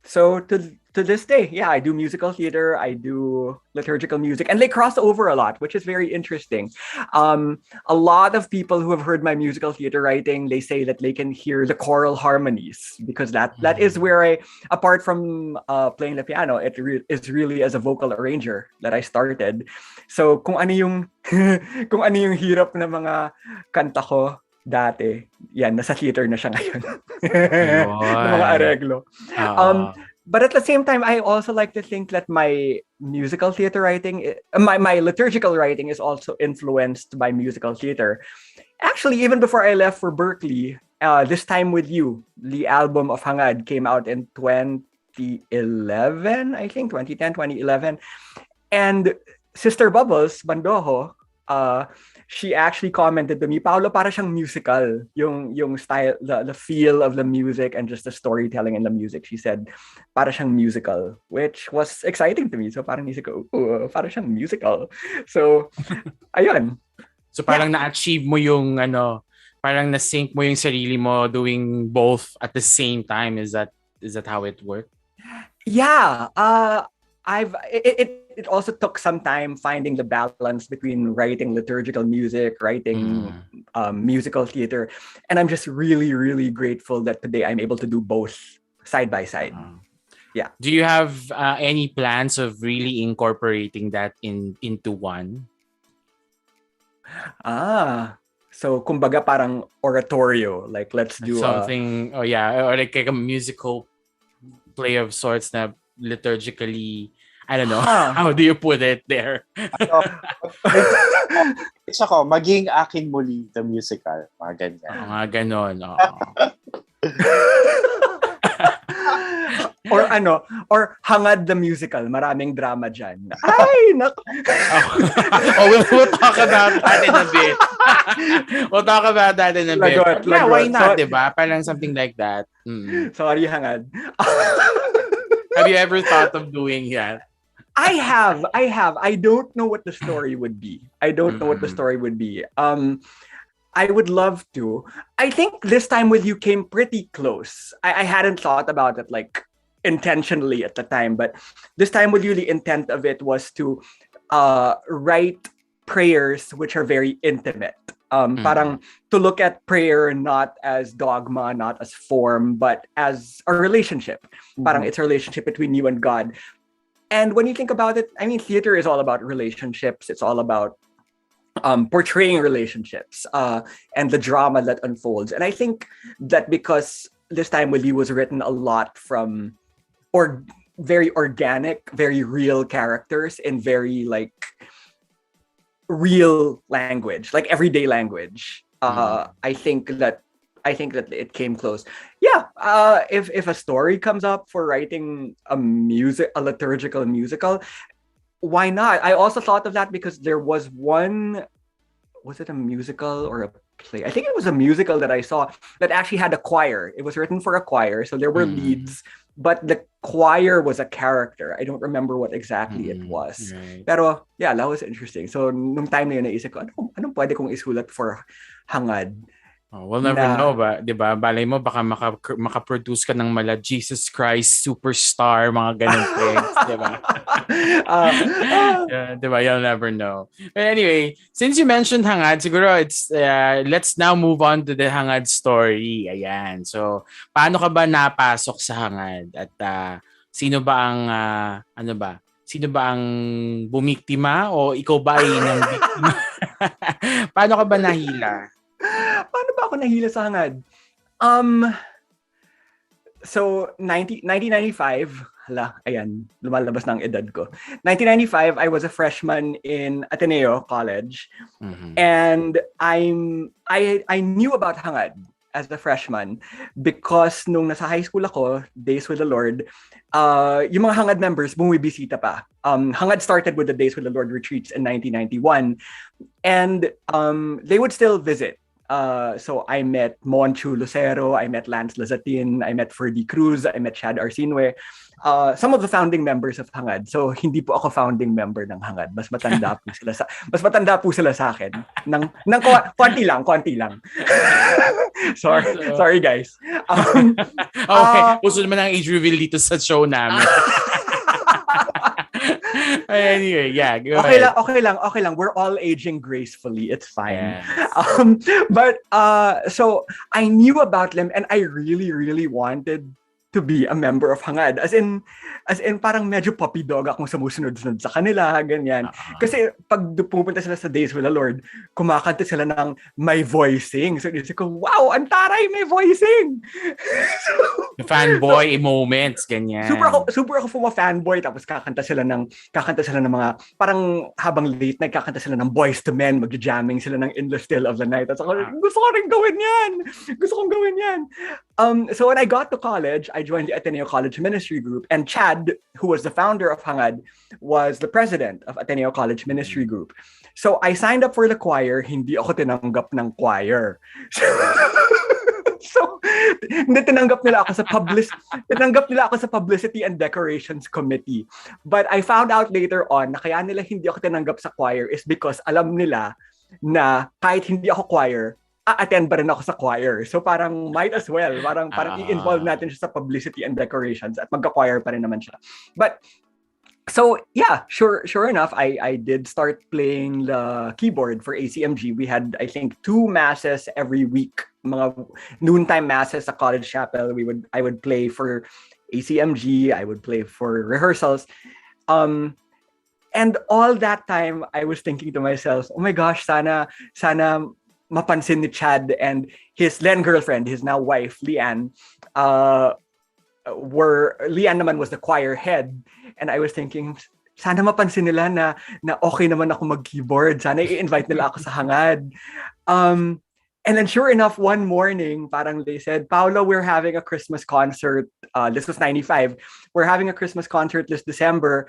So to this day, yeah, I do musical theater, I do liturgical music, and they cross over a lot, which is very interesting. A lot of people who have heard my musical theater writing, they say that they can hear the choral harmonies because that is where I, apart from playing the piano, is really as a vocal arranger that I started. So kung ano yung hirap na mga kanta ko dati, yan, nasa theater na siya ngayon. Ng mga areglo. But at the same time, I also like to think that my musical theater writing, my liturgical writing is also influenced by musical theater. Actually, even before I left for Berklee, This Time With You, the album of Hangad, came out in 2011, I think, 2010, 2011. And Sister Bubbles, Bandojo, she actually commented to me, Paulo, para siyang musical, yung style, the feel of the music and just the storytelling in the music. She said, para siyang musical, which was exciting to me. So parang isip ko, para siyang musical. So, ayun. So parang na-achieve mo yung parang na-sync mo yung sarili mo doing both at the same time. Is that how it worked? Yeah. It also took some time finding the balance between writing liturgical music, writing musical theater. And I'm just really, really grateful that today I'm able to do both side by side. Yeah. Do you have any plans of really incorporating that into one? So kumbaga parang oratorio, like let's do something or like a musical play of sorts na liturgically, I don't know, how do you put it there? It's ako, maging akin muli the musical. Mga ganyan. Mga ganon. Or Hangad the musical. Maraming drama dyan. Ay, naku. We'll talk about that in a bit. We'll talk about that in a bit. Yeah, why not, diba? Parang something like that. Sorry, Hangad. Have you ever thought of doing that? I have. I don't know what the story would be. I would love to. I think This Time With You came pretty close. I hadn't thought about it like intentionally at the time, but This Time With You, the intent of it was to write prayers which are very intimate. Parang to look at prayer not as dogma, not as form, but as a relationship. Parang it's a relationship between you and God. And when you think about it, I mean, theater is all about relationships. It's all about portraying relationships and the drama that unfolds. And I think that because This Time With You was written a lot from very organic, very real characters in very like real language, like everyday language. I think that it came close. Yeah, if a story comes up for writing a liturgical musical, why not? I also thought of that because there was one, was it a musical or a play? I think it was a musical that I saw that actually had a choir. It was written for a choir, so there were leads, but the choir was a character. I don't remember what exactly it was. Right. Pero yeah, that was interesting. So nung time na yun, naisip ko, anong pwede kong isulat for Hangad? We'll never know ba, 'di ba? Balay mo baka maka-produce ka ng mala Jesus Christ Superstar, mga ganun things, 'di ba? Yeah, 'di ba? You'll never know. But anyway, since you mentioned Hangad, siguro it's let's now move on to the Hangad story. Ayan. So, paano ka ba napasok sa Hangad at sino ba ang Sino ba ang bumiktima o ikaw ba ay nang biktima? Paano ka ba nahila? Paano ba ako nahila sa Hangad? So, 1995, ayan, lumalabas na ang edad ko. 1995, I was a freshman in Ateneo College. And I knew about Hangad as a freshman because nung nasa high school ako, Days with the Lord, yung mga Hangad members bumibisita pa. Hangad started with the Days with the Lord retreats in 1991. And they would still visit. So I met Monchu Lucero, I met Lance Lazatin, I met Ferdy Cruz, I met Chad Arsinwe, some of the founding members of Hangad. So hindi po ako founding member ng Hangad. Mas matanda po sila sa akin. Ng konti lang. Sorry guys. Okay, puso naman ang age reveal dito sa show namin. Anyway, yeah, go ahead. Okay lang. We're all aging gracefully. It's fine. But so I knew about them and I really, really wanted to be a member of Hangad. As in parang medyo puppy dog akong sumusunod-sunod sa kanila, ganyan. Kasi pag pupunta sila sa Days with the Lord, kumakanta sila ng may voicing. So isip ko, wow, ang taray, may voicing! The fanboy moments, ganyan. Super ako fanboy. Tapos kakanta sila ng mga, parang habang late night, kakanta sila ng Boys to Men, magja-jamming sila ng In the Still of the Night. Tapos ako, gusto kong gawin yan! So when I got to college, I joined the Ateneo College Ministry Group, and Chad, who was the founder of Hangad, was the president of Ateneo College Ministry Group. So I signed up for the choir, hindi ako tinanggap ng choir. So tinanggap nila ako sa publicity and decorations committee. But I found out later on na kaya nila hindi ako tinanggap sa choir is because alam nila na kahit hindi ako choir, attend pa rin ako sa choir. So parang might as well. Parang i-involve natin siya sa publicity and decorations at magka-choir pa rin naman siya. But so yeah, sure enough, I did start playing the keyboard for ACMG. We had, I think, 2 masses every week. Mga noontime masses sa College Chapel. I would play for ACMG. I would play for rehearsals. And all that time, I was thinking to myself, oh my gosh, sana mapansin ni Chad and his then girlfriend, his now wife, Leanne, Lian naman was the choir head, and I was thinking, sana mapansin nila na okay naman ako mag-keyboard. Sana i-invite nila ako sa hangad. And then sure enough, one morning, parang they said, Paulo, we're having a Christmas concert. This was 95. We're having a Christmas concert this December.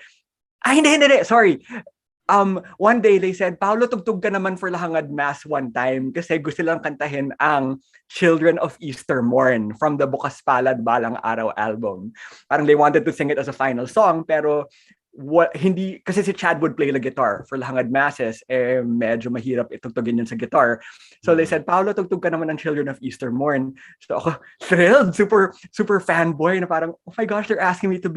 Ay, hindi. Sorry. One day they said, Paulo, tugtog ka naman for Lahangad Mass one time kasi gusto lang kantahin ang Children of Easter Morn from the Bukas Palad Balang Araw album. Parang they wanted to sing it as a final song, pero hindi kasi si Chad would play the guitar for Lahangad Masses, medyo mahirap itugtugin yun sa guitar. So they said, Paulo, tugtog ka naman ng Children of Easter Morn. So ako thrilled, super fanboy na parang, oh my gosh, they're asking me to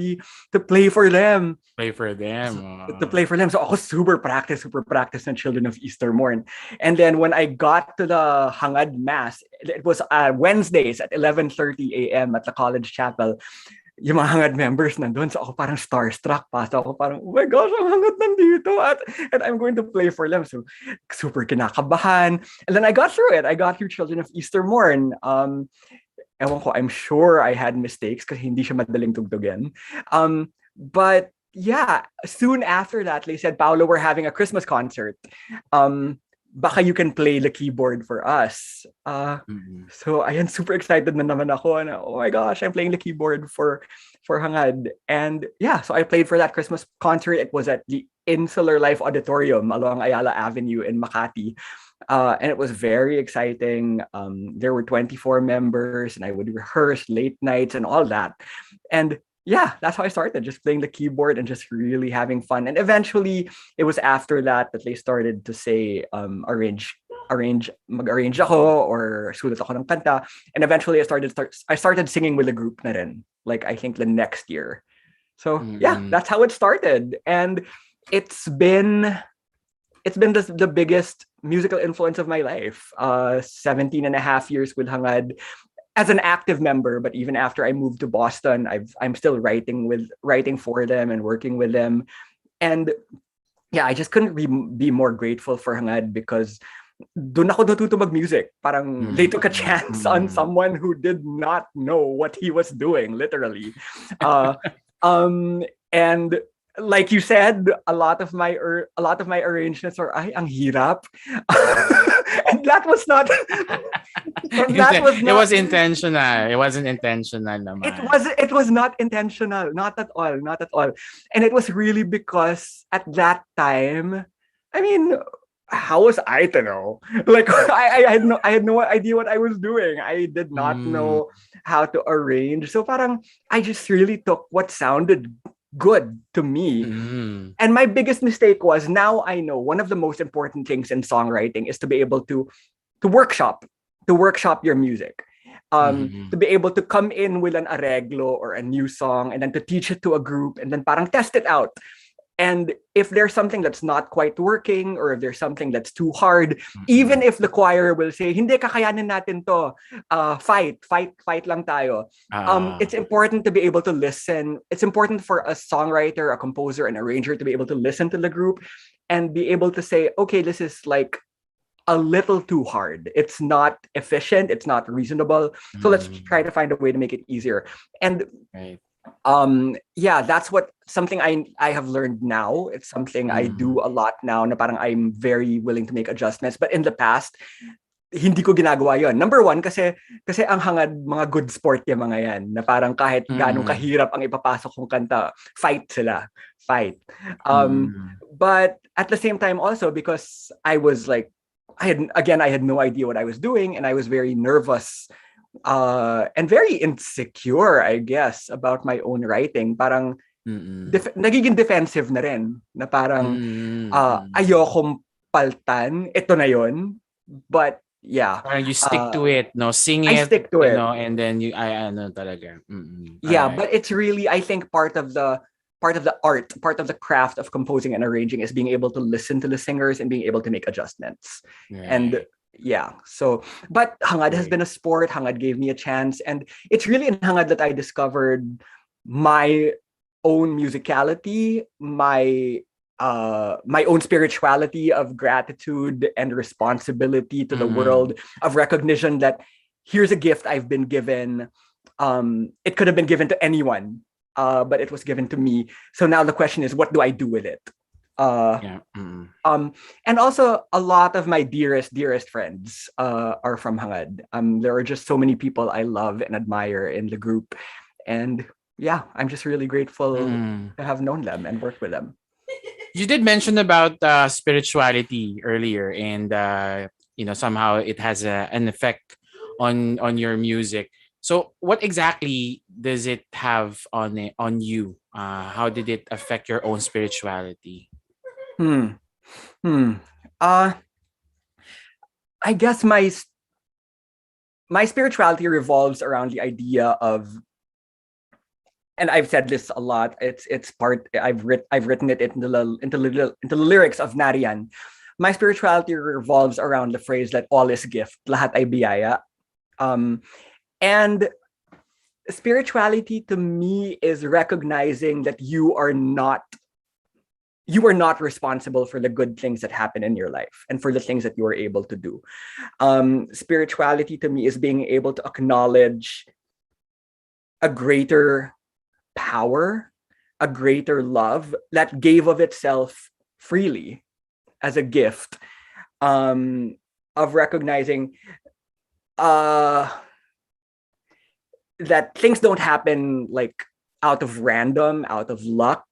play for them. Play for them. To play for them. So ako super practice ng Children of Easter Morn. And then when I got to the Hangad Mass, it was Wednesdays at 11:30 a.m. at the College Chapel. Yung mga hangad members nandun. So ako parang starstruck pa. So ako parang, oh my gosh, ang hangad nandito. And I'm going to play for them. So super kinakabahan. And then I got through it. I got through Children of Easter Morn. Ewan ko, I'm sure I had mistakes kasi hindi siya madaling tugtugin. But yeah, soon after that, they said, Paulo, we're having a Christmas concert. Baka you can play the keyboard for us. So ayan, super excited na naman ako. Na, oh my gosh, I'm playing the keyboard for Hangad. And yeah, so I played for that Christmas concert. It was at the Insular Life Auditorium along Ayala Avenue in Makati. And it was very exciting. There were 24 members and I would rehearse late nights and all that. And yeah, that's how I started, just playing the keyboard and just really having fun. And eventually, it was after that they started to say, mag-arrange ako or sulat ako ng kanta. And eventually, I started singing with the group na rin, like I think the next year. So yeah, that's how it started. And it's been the biggest musical influence of my life. 17 and a half years with Hangad. As an active member, but even after I moved to Boston, I'm still writing for them and working with them. And yeah, I just couldn't be more grateful for Hangad because doon ako natuto mag-music. Parang they took a chance on someone who did not know what he was doing, literally. And like you said, a lot of my arrangements are ang hirap. And that was not. It was intentional. It wasn't intentional naman. It was not intentional. Not at all. And it was really because at that time, I mean, how was I to know? Like I had no idea what I was doing. I did not know how to arrange. So parang I just really took what sounded good to me. And my biggest mistake was, now I know one of the most important things in songwriting is to be able to workshop your music. To be able to come in with an arreglo or a new song and then to teach it to a group and then parang test it out. And if there's something that's not quite working or if there's something that's too hard, even if the choir will say, hindi, kakayanin natin to, fight lang tayo. It's important to be able to listen. It's important for a songwriter, a composer, an arranger to be able to listen to the group and be able to say, okay, this is like a little too hard. It's not efficient. It's not reasonable. So let's try to find a way to make it easier. And yeah, that's something I have learned now. It's something I do a lot now na parang I'm very willing to make adjustments. But in the past, hindi ko ginagawa yon. Number one, kasi ang Hangad, mga good sport yung mga yan, na parang kahit ganong kahirap ang ipapasok kong kanta, fight sila. Fight. But at the same time also, because I was like, I had no idea what I was doing and I was very nervous and very insecure, I guess, about my own writing. Parang nagiging defensive na rin. Na parang ayokong paltan. Ito na yon. But yeah. You stick to it, no? Sing it. I stick to it. You know, and then talaga. Yeah, but it's really, I think, part of the art, part of the craft of composing and arranging is being able to listen to the singers and being able to make adjustments. Right. And yeah, so, but Hangad has been a sport. Hangad gave me a chance. And it's really in Hangad that I discovered my own musicality, my own spirituality of gratitude and responsibility to the world, of recognition that here's a gift I've been given. It could have been given to anyone, but it was given to me. So now the question is, what do I do with it? And also a lot of my dearest friends are from Hangad. There are just so many people I love and admire in the group, and yeah, I'm just really grateful to have known them and worked with them. You did mention about spirituality earlier, and somehow it has an effect on your music. So what exactly does it have on you? How did it affect your own spirituality? I guess my spirituality revolves around the idea of, and I've said this a lot. It's part. I've written it into the lyrics of Narian. My spirituality revolves around the phrase that all is gift, lahat ay biyaya. And spirituality to me is recognizing that you are not responsible for the good things that happen in your life and for the things that you are able to do. Spirituality to me is being able to acknowledge a greater power, a greater love that gave of itself freely as a gift, of recognizing that things don't happen like out of random, out of luck.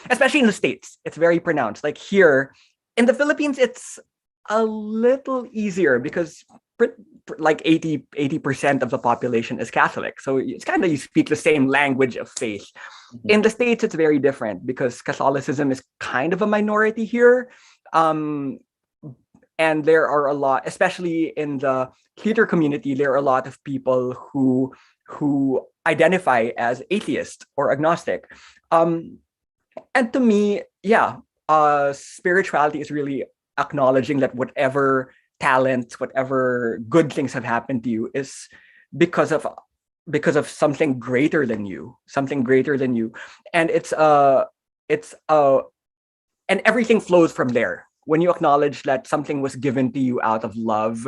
Especially in the States, it's very pronounced. Like here in the Philippines, it's a little easier because like 80% of the population is Catholic. So it's kind of, you speak the same language of faith. Mm-hmm. In the States, it's very different because Catholicism is kind of a minority here. And there are a lot, especially in the theater community, there are a lot of people who identify as atheist or agnostic. And to me, spirituality is really acknowledging that whatever talents, whatever good things have happened to you is because of something greater than you, and and everything flows from there. When you acknowledge that something was given to you out of love,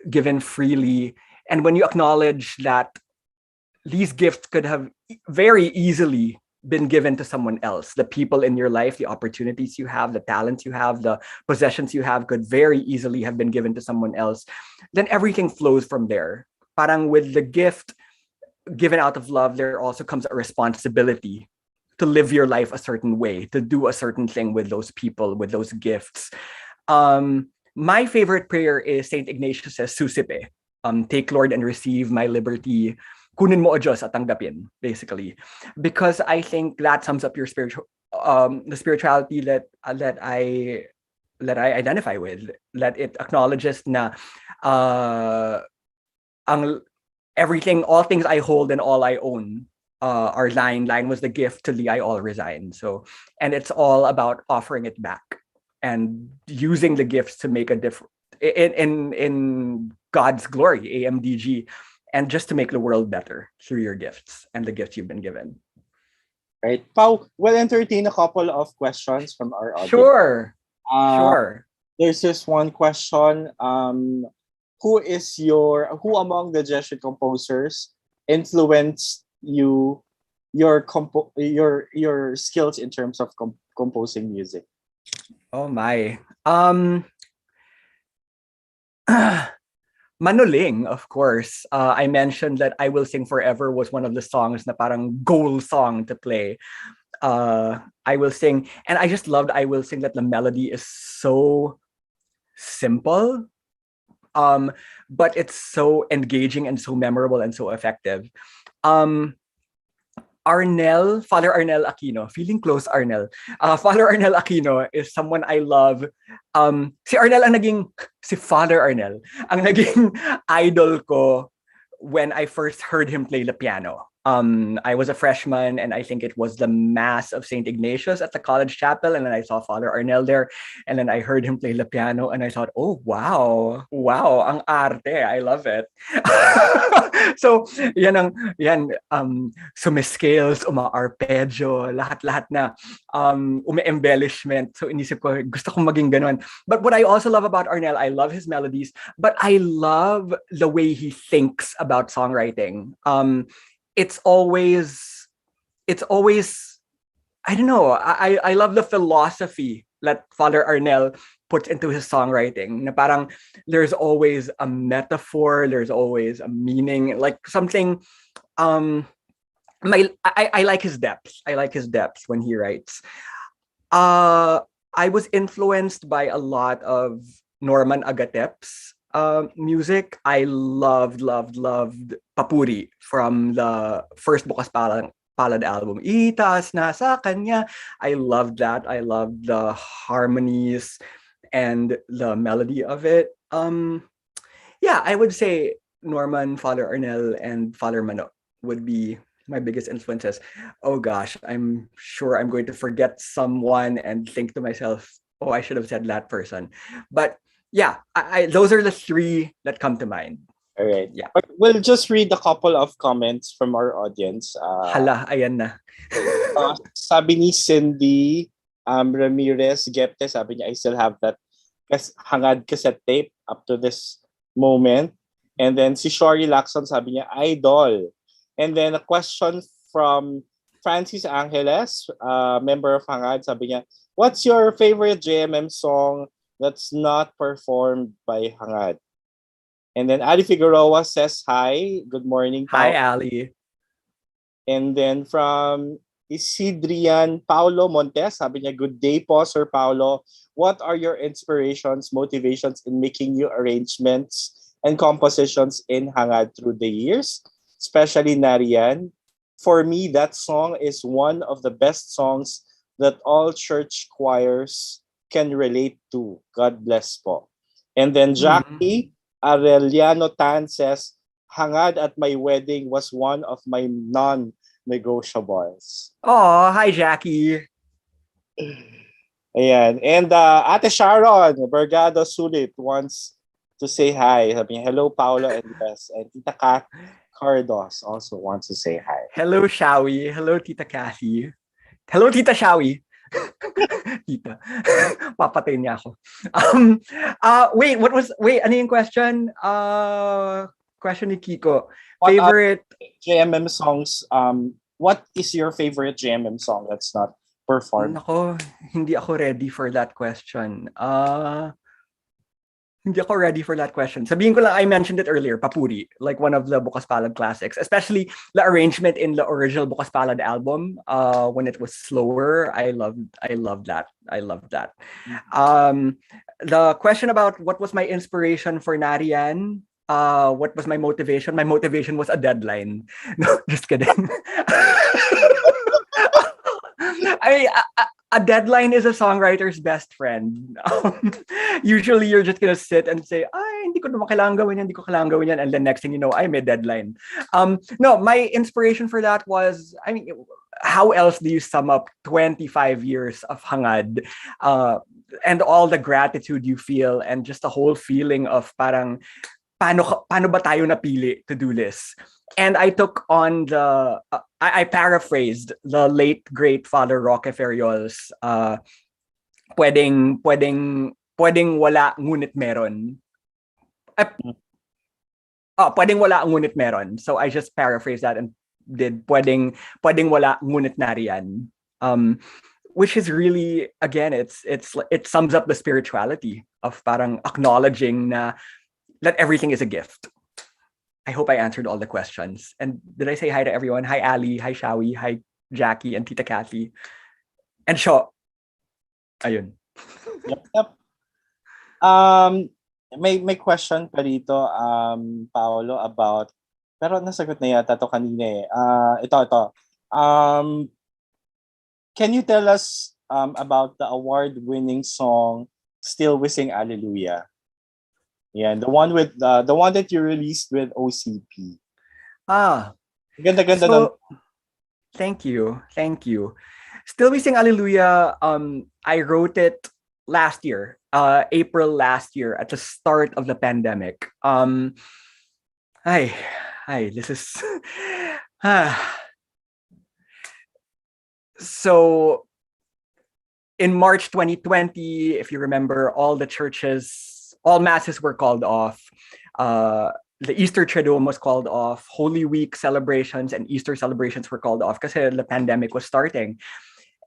given freely, and when you acknowledge that these gifts could have very easily been given to someone else, the people in your life, the opportunities you have, the talents you have, the possessions you have could very easily have been given to someone else, then everything flows from there. Parang with the gift given out of love, there also comes a responsibility to live your life a certain way, to do a certain thing with those people, with those gifts. My favorite prayer is Saint Ignatius's Susipe. Take, Lord, and receive my liberty. Kunin mo, O Diyos, at tanggapin, basically. Because I think that sums up your the spirituality that I identify with. That it acknowledges na everything, all things I hold and all I own are thine. Thine was the gift, to thee I all resign. So, and it's all about offering it back and using the gifts to make a difference in God's glory, AMDG, and just to make the world better through your gifts and the gifts you've been given. Right. Pau, we'll entertain a couple of questions from our audience. Sure. There's this one question. Who among the Jesuit composers influenced your skills in terms of composing music? Oh my. Manuling, of course. I mentioned that I Will Sing Forever was one of the songs na parang goal song to play. I Will Sing, and I just loved I Will Sing that the melody is so simple, but it's so engaging and so memorable and so effective. Father Arnel Aquino, feeling close Arnel. Father Arnel Aquino is someone I love. Si Father Arnel ang naging idol ko when I first heard him play the piano. I was a freshman, and I think it was the Mass of St. Ignatius at the college chapel, and then I saw Father Arnel there, and then I heard him play the piano, and I thought, oh wow, ang arte, I love it. So sumiscales, uma-arpeggio, lahat na umi-embellishment. So inisip ko, gusto kong maging ganun. But what I also love about Arnel, I love his melodies, but I love the way he thinks about songwriting. It's always I don't know, I love the philosophy that Father Arnel puts into his songwriting. Na parang there's always a metaphor, there's always a meaning, like something. I like his depth. I like his depth when he writes. I was influenced by a lot of Norman Agatep's music. I loved Papuri from the first Bukas Palad album. Itaas na sa kanya. I loved that. I loved the harmonies and the melody of it. I would say Norman, Father Arnel, and Father Mano would be my biggest influences. Oh gosh, I'm sure I'm going to forget someone and think to myself, oh, I should have said that person. But yeah, those are the three that come to mind. All right. Yeah. We'll just read a couple of comments from our audience. Hala, ayan na. Sabi ni Cindy Ramirez Gepte, sabi niya, I still have that hangad cassette tape up to this moment. And then si Shori Lacson, sabi niya, idol. And then a question from Francis Angeles, member of Hangad, sabi niya, what's your favorite JMM song that's not performed by Hangad? And then Ali Figueroa says hi. Good morning, Paulo. Hi, Ali. And then from Isidrian Paulo Montes, sabi niya, good day po, Sir Paulo. What are your inspirations, motivations in making new arrangements and compositions in Hangad through the years? Especially Narian. For me, that song is one of the best songs that all church choirs can relate to. God bless po. And then Jackie Arellano Tan says, Hangad at my wedding was one of my non-negotiables. Oh, hi Jackie. Ayan. And Ate Sharon Bergado Sulit wants to say hi. Sabi niya, hello, Paulo and Bess. And Tita Kat Cardos also wants to say hi. Hello, Shawi. Hello, Tita Kathy. Hello, Tita Shawi. Tita. Papatay niya ako. Ano yung question? Question ni Kiko. Favorite JMM songs. What is your favorite JMM song that's not performed? Nako, hindi ako ready for that question. Hindi ako ready for that question. Sabihin ko lang, I mentioned it earlier, Papuri, like one of the Bukas Palad classics, especially the arrangement in the original Bukas Palad album, when it was slower. I loved that. The question about what was my inspiration for Narian, what was my motivation? My motivation was a deadline. No, just kidding. A deadline is a songwriter's best friend. Usually you're just gonna sit and say, hindi ko naman kailangan gawin yan, and then next thing you know, I may deadline. No, my inspiration for that was, how else do you sum up 25 years of Hangad, and all the gratitude you feel, and just the whole feeling of parang, paano ba tayo napili to do this? And I took on I paraphrased the late great Father Roque Ferriol's pwedeng wala ngunit meron. Pwedeng wala ngunit meron. So I just paraphrased that and did pwedeng wala ngunit nariyan. Which is really, again, it sums up the spirituality of parang acknowledging na that everything is a gift. I hope I answered all the questions. And did I say hi to everyone? Hi, Ali. Hi, Shawi. Hi, Jackie and Tita Kathy. And Shaw. Ayun. Yep. May question pa dito, Paolo, about, pero nasagot na yata to kanina eh. Ito. Can you tell us about the award-winning song Still We Sing Alleluia? Yeah, the one that you released with OCP. Ganda-ganda So, nun. thank you. Thank you. Still We Sing Alleluia, I wrote it last year, April last year at the start of the pandemic. Hi, this is so in March 2020, if you remember, all masses were called off. The Easter Triduum was called off. Holy Week celebrations and Easter celebrations were called off because the pandemic was starting.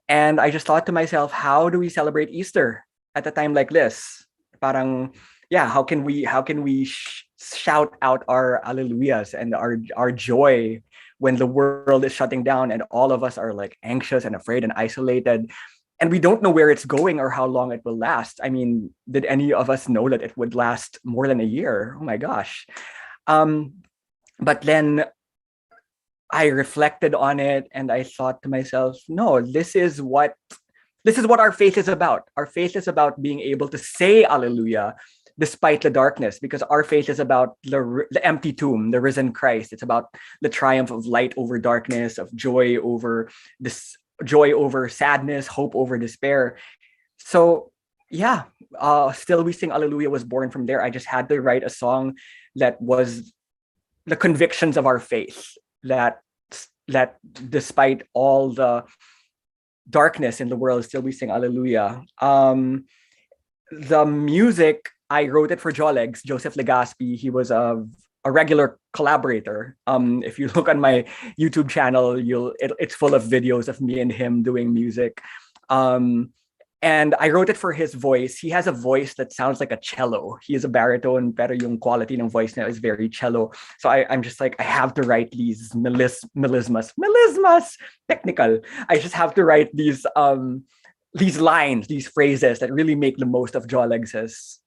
And I just thought to myself, how do we celebrate Easter at a time like this? Parang, yeah, how can we shout out our alleluias and our joy when the world is shutting down and all of us are like anxious and afraid and isolated, and we don't know where it's going or how long it will last. I mean, did any of us know that it would last more than a year? Oh my gosh. But then I reflected on it and I thought to myself, no, this is what our faith is about. Our faith is about being able to say Alleluia despite the darkness, because our faith is about the empty tomb, the risen Christ. It's about the triumph of light over darkness, of joy over sadness, hope over despair. So yeah, Still We Sing Alleluia was born from there. I just had to write a song that was the convictions of our faith, that despite all the darkness in the world, still we sing Alleluia. The music, I wrote it for Jolegs, Joseph Legaspi. He was a regular collaborator. If you look on my YouTube channel, it's full of videos of me and him doing music. And I wrote it for his voice. He has a voice that sounds like a cello. He is a baritone, pero yung quality ng voice now is very cello. So I'm just like, I have to write these melismas, technical. I just have to write these lines, these phrases that really make the most of Jolegs'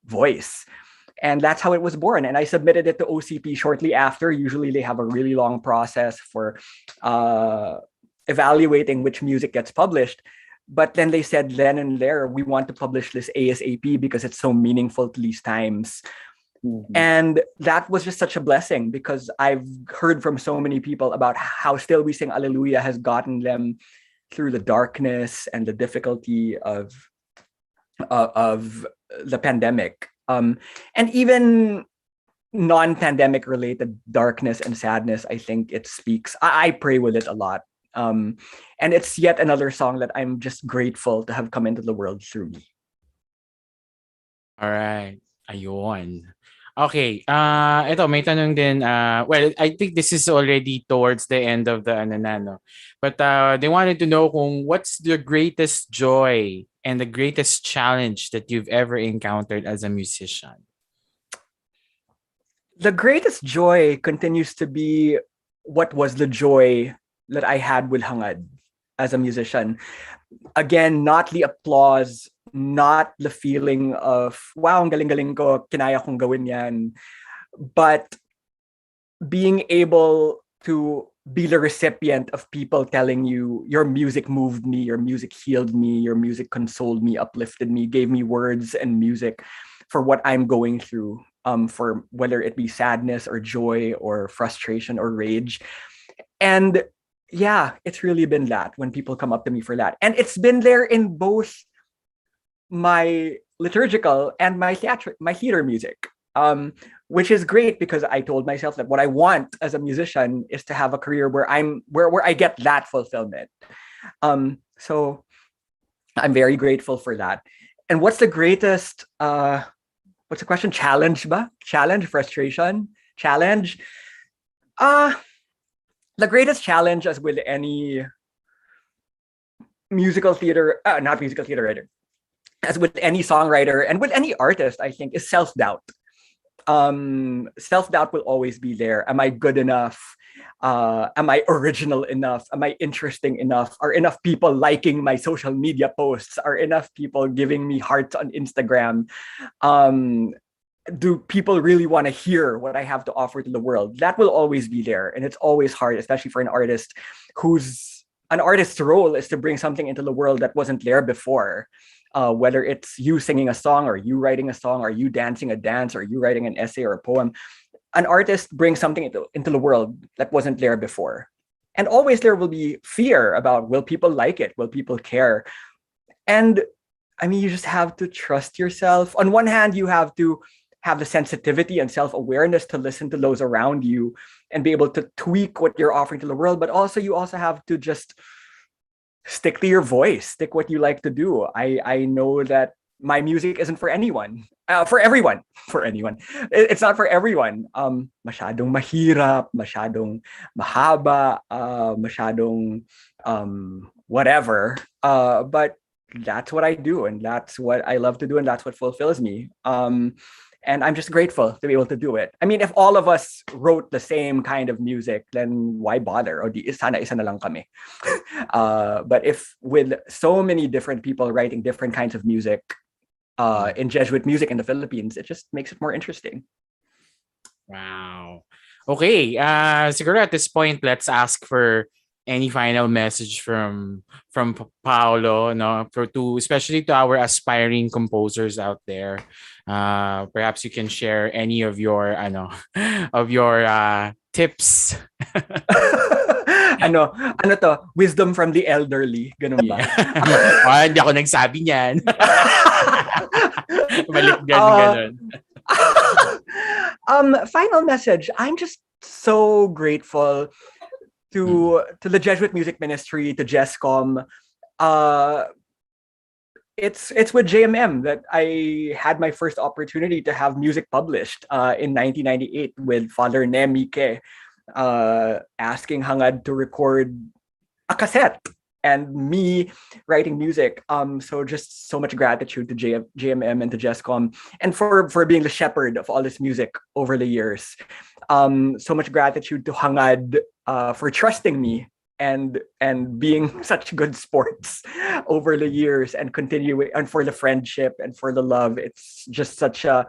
voice. And that's how it was born. And I submitted it to OCP shortly after. Usually they have a really long process for evaluating which music gets published. But then they said then and there, we want to publish this ASAP because it's so meaningful to these times. Mm-hmm. And that was just such a blessing, because I've heard from so many people about how Still We Sing Alleluia has gotten them through the darkness and the difficulty of the pandemic. And even non-pandemic related darkness and sadness, I think it speaks. I pray with it a lot. And it's yet another song that I'm just grateful to have come into the world through me. All right. Ayun. Okay. Ito, may tanong din. Well, I think this is already towards the end of the ananano. But they wanted to know what's the greatest joy and the greatest challenge that you've ever encountered as a musician? The greatest joy continues to be what was the joy that I had with Hangad as a musician. Again, not the applause, not the feeling of, wow, ang galing-galing ko, kinaya kong gawin yan, but being able to be the recipient of people telling you, your music moved me, your music healed me, your music consoled me, uplifted me, gave me words and music for what I'm going through, for whether it be sadness or joy or frustration or rage. And yeah, it's really been that when people come up to me for that. And it's been there in both my liturgical and my theater music, which is great, because I told myself that what I want as a musician is to have a career where I get that fulfillment. So I'm very grateful for that. And what's the greatest, what's the question? Challenge ba? Challenge, frustration, challenge. The greatest challenge, as with any musical theater, not musical theater writer, as with any songwriter and with any artist, I think, is self-doubt. Self-doubt will always be there. Am I good enough? Am I original enough? Am I interesting enough? Are enough people liking my social media posts? Are enough people giving me hearts on Instagram? Do people really want to hear what I have to offer to the world? That will always be there. And it's always hard, especially for an artist an artist's role is to bring something into the world that wasn't there before. Whether it's you singing a song or you writing a song or you dancing a dance or you writing an essay or a poem. an artist brings something into the world that wasn't there before. And always there will be fear about, will people like it? Will people care? And I mean, you just have to trust yourself. On one hand, you have to have the sensitivity and self-awareness to listen to those around you and be able to tweak what you're offering to the world. But also, you also have to just stick to your voice, stick what you like to do. I know that my music isn't for anyone. For everyone. For anyone. It's not for everyone. Masyadong mahirap, masyadong mahaba, masyadong whatever. But that's what I do, and that's what I love to do, and that's what fulfills me. And I'm just grateful to be able to do it. I mean, if all of us wrote the same kind of music, then why bother? O di sana isa na lang kami. But if with so many different people writing different kinds of music in Jesuit music in the Philippines, it just makes it more interesting. Wow. Okay. Siguro at this point, let's ask for any final message from Paulo, no, especially to our aspiring composers out there. Perhaps you can share any of your tips. ano to? Wisdom from the elderly. Ganun ba? Hindi ako nagsabi niyan. Balik ganun. Final message. I'm just so grateful to the Jesuit Music Ministry, to JESCOM. It's with JMM that I had my first opportunity to have music published in 1998 with Father Nemike, asking Hangad to record a cassette and me writing music. So just so much gratitude to JMM and to JESCOM, and for being the shepherd of all this music over the years. So much gratitude to Hangad for trusting me and being such good sports over the years, and continuing, and for the friendship and for the love. It's just such a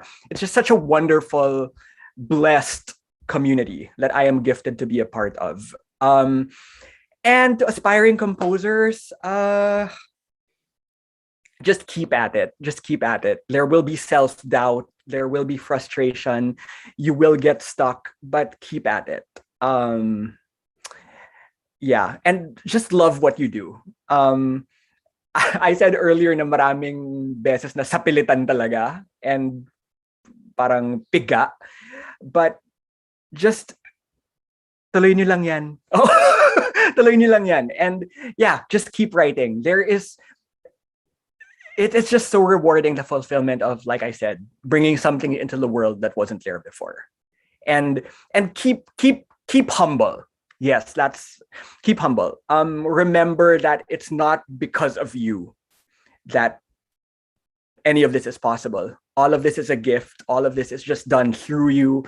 wonderful, blessed community that I am gifted to be a part of. And to aspiring composers, just keep at it. Just keep at it. There will be self-doubt. There will be frustration. You will get stuck, but keep at it. Yeah, and just love what you do. I said earlier na maraming beses na sapilitan talaga and parang piga, but just tuloy niyo lang yan. Tuloy niyo lang yan. And yeah, just keep writing. It's just so rewarding, the fulfillment of, like I said, bringing something into the world that wasn't there before. And keep humble. Yes, keep humble. Remember that it's not because of you that any of this is possible. All of this is a gift. All of this is just done through you.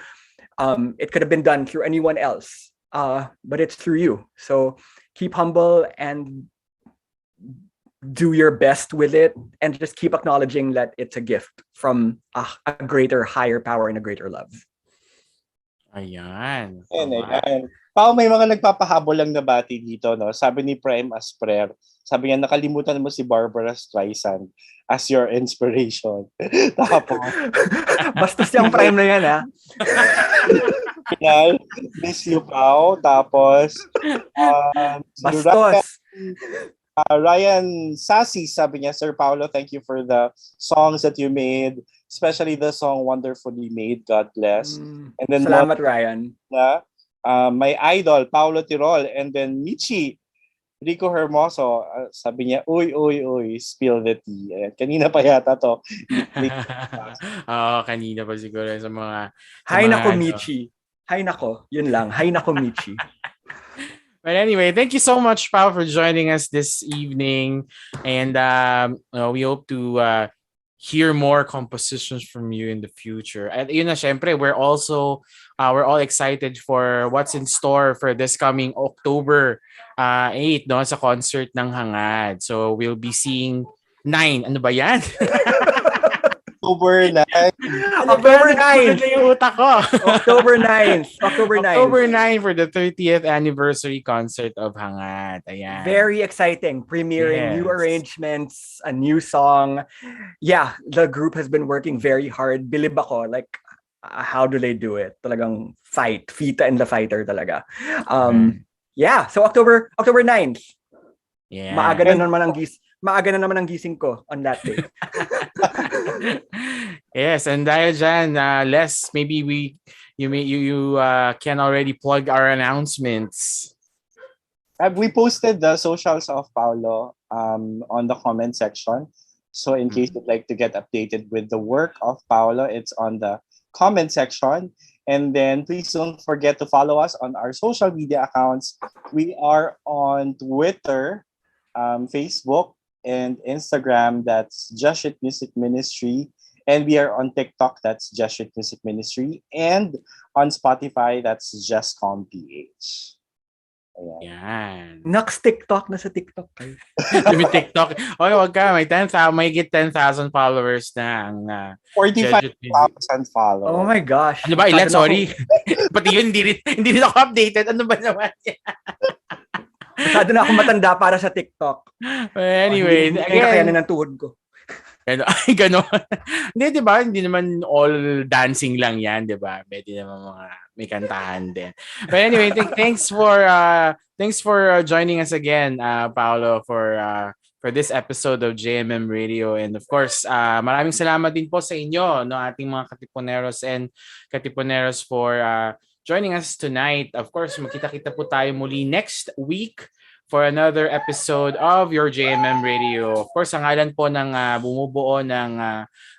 It could have been done through anyone else, but it's through you. So keep humble and do your best with it, and just keep acknowledging that it's a gift from a greater, higher power and a greater love. Ayan. Ayan. Pao, may mga nagpapahabol lang na bati dito, no? Sabi ni Prem Asper, sabi niya, nakalimutan mo si Barbara Streisand as your inspiration. Tapos, bastos yung Prem na yan, ha? Miss you, Pao. Tapos, bastos. Ryan Sassy, sabi niya, Sir Paulo, thank you for the songs that you made, especially the song Wonderfully Made, God bless. And then Salamat, Ryan. My idol, Paulo Tirol, and then Michi, Rico Hermoso, sabi niya, uy, spill the tea. Ayan, kanina pa yata to. Kanina pa siguro sa mga... Hay nako, Michi. Hay nako, yun lang. Hay nako, Michi. But anyway, thank you so much, Pao, for joining us this evening. And we hope to hear more compositions from you in the future. And yun na, syempre, we're all excited for what's in store for this coming October 8, no, sa concert ng Hangad. So we'll be seeing 9. Ano ba yan? October 9. October 9. Yung utak ko. October 9 for the 30th anniversary concert of Hangad. Ayan. Very exciting. Premiering new arrangements, a new song. Yeah, the group has been working very hard. Bilib ako. Like, how do they do it? Talagang Fita and the Fighter talaga. Yeah, so October 9th. Yeah. Maaga na naman ang gising ko on that day. Yes, and dahil dyan, Les, maybe you can already plug our announcements. We posted the socials of Paulo on the comment section. So in case you'd like to get updated with the work of Paulo, it's on the comment section. And then please don't forget to follow us on our social media accounts. We are on Twitter, Facebook, and Instagram. That's Jesuit Music Ministry. And we are on TikTok. That's Jesuit Music Ministry. And on Spotify, that's jescom.ph. Yan. Next TikTok na sa TikTok. May TikTok. Oy, wag ka. May get 10,000 followers na ang 45,000 followers. Oh my gosh. Ano ba? Ilan? Sorry. Pati yun, hindi rin ako updated. Ano ba naman yan? Masyado na ako matanda para sa TikTok. Anyway, hindi kakayanin ng tuhod ko. Gano'n. Hindi, di ba? Hindi naman all dancing lang yan, di ba? Pwede naman may kantahan din. But anyway, thanks for joining us again, Paulo, for this episode of JMM Radio. And of course, maraming salamat din po sa inyo, no, ating mga katipuneros and katipuneros for joining us tonight. Of course, magkita-kita po tayo muli next week for another episode of your JMM Radio. Of course, ang ngalan po ng bumubuo ng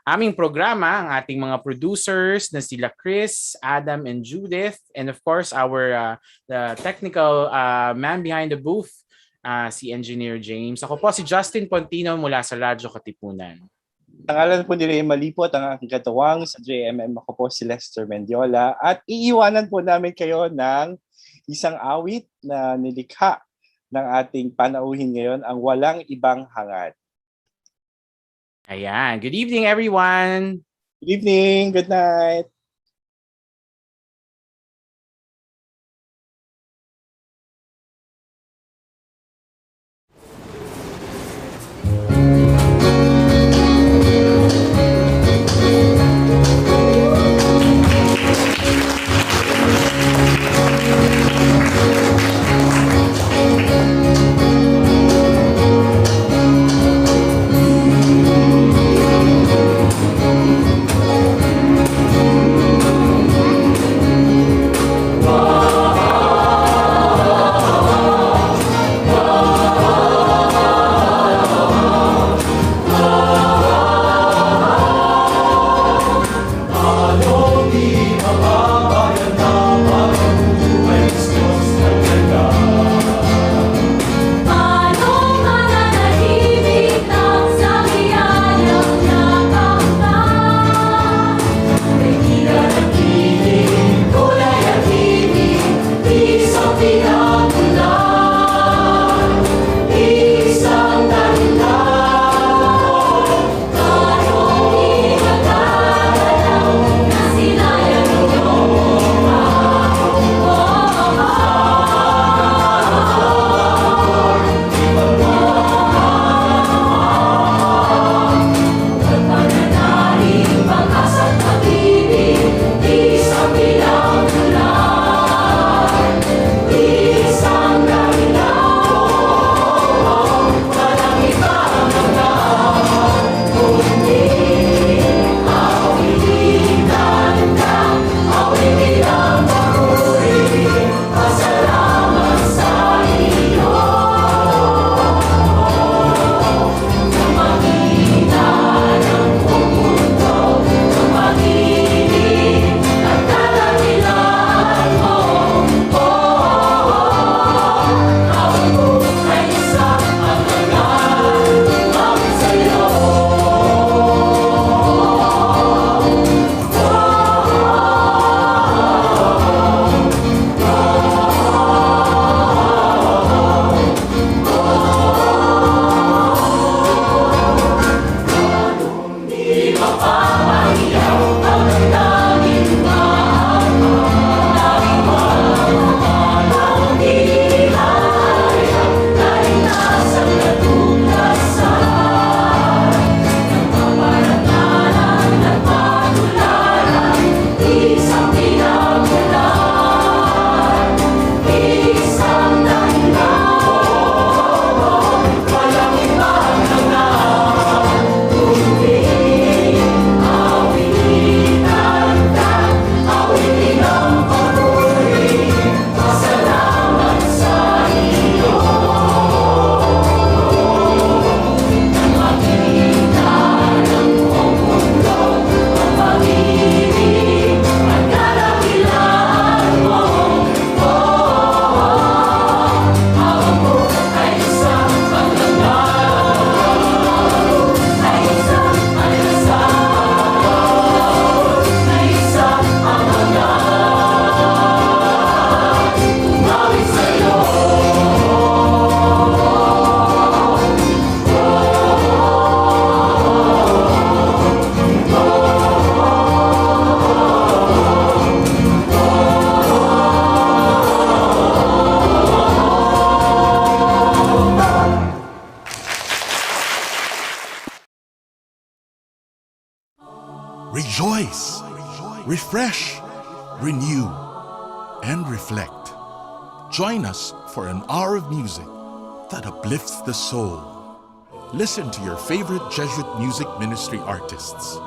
aming programa, ang ating mga producers na sila Chris, Adam, and Judith. And of course, our the technical man behind the booth, si Engineer James. Ako po si Justin Pontino mula sa Radyo-Katipunan. Ang ngalan po nila yung Malipot, ang aking katuwang sa JMM. Ako po si Lester Mendiola. At iiwanan po namin kayo ng isang awit na nilikha ng ating panauhin ngayon, ang Walang Ibang Hangad. Ayan. Good evening, everyone. Good evening. Good night. rejoice, refresh, renew, and reflect. Join us for an hour of music that uplifts the soul. Listen to your favorite Jesuit music ministry artists.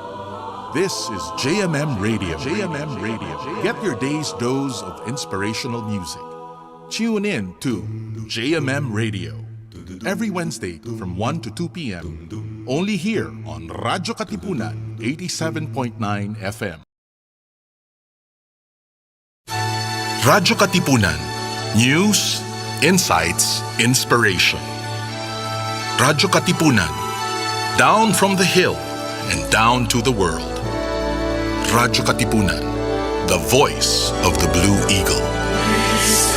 This is JMM Radio. JMM Radio. Get your day's dose of inspirational music. Tune in to JMM Radio every Wednesday from 1 to 2 p.m. Only here on radyo-katipunan 87.9 FM. Radyo-Katipunan. News, insights, inspiration. Radyo-Katipunan. Down from the hill and down to the world. Radyo-Katipunan. The voice of the Blue Eagle.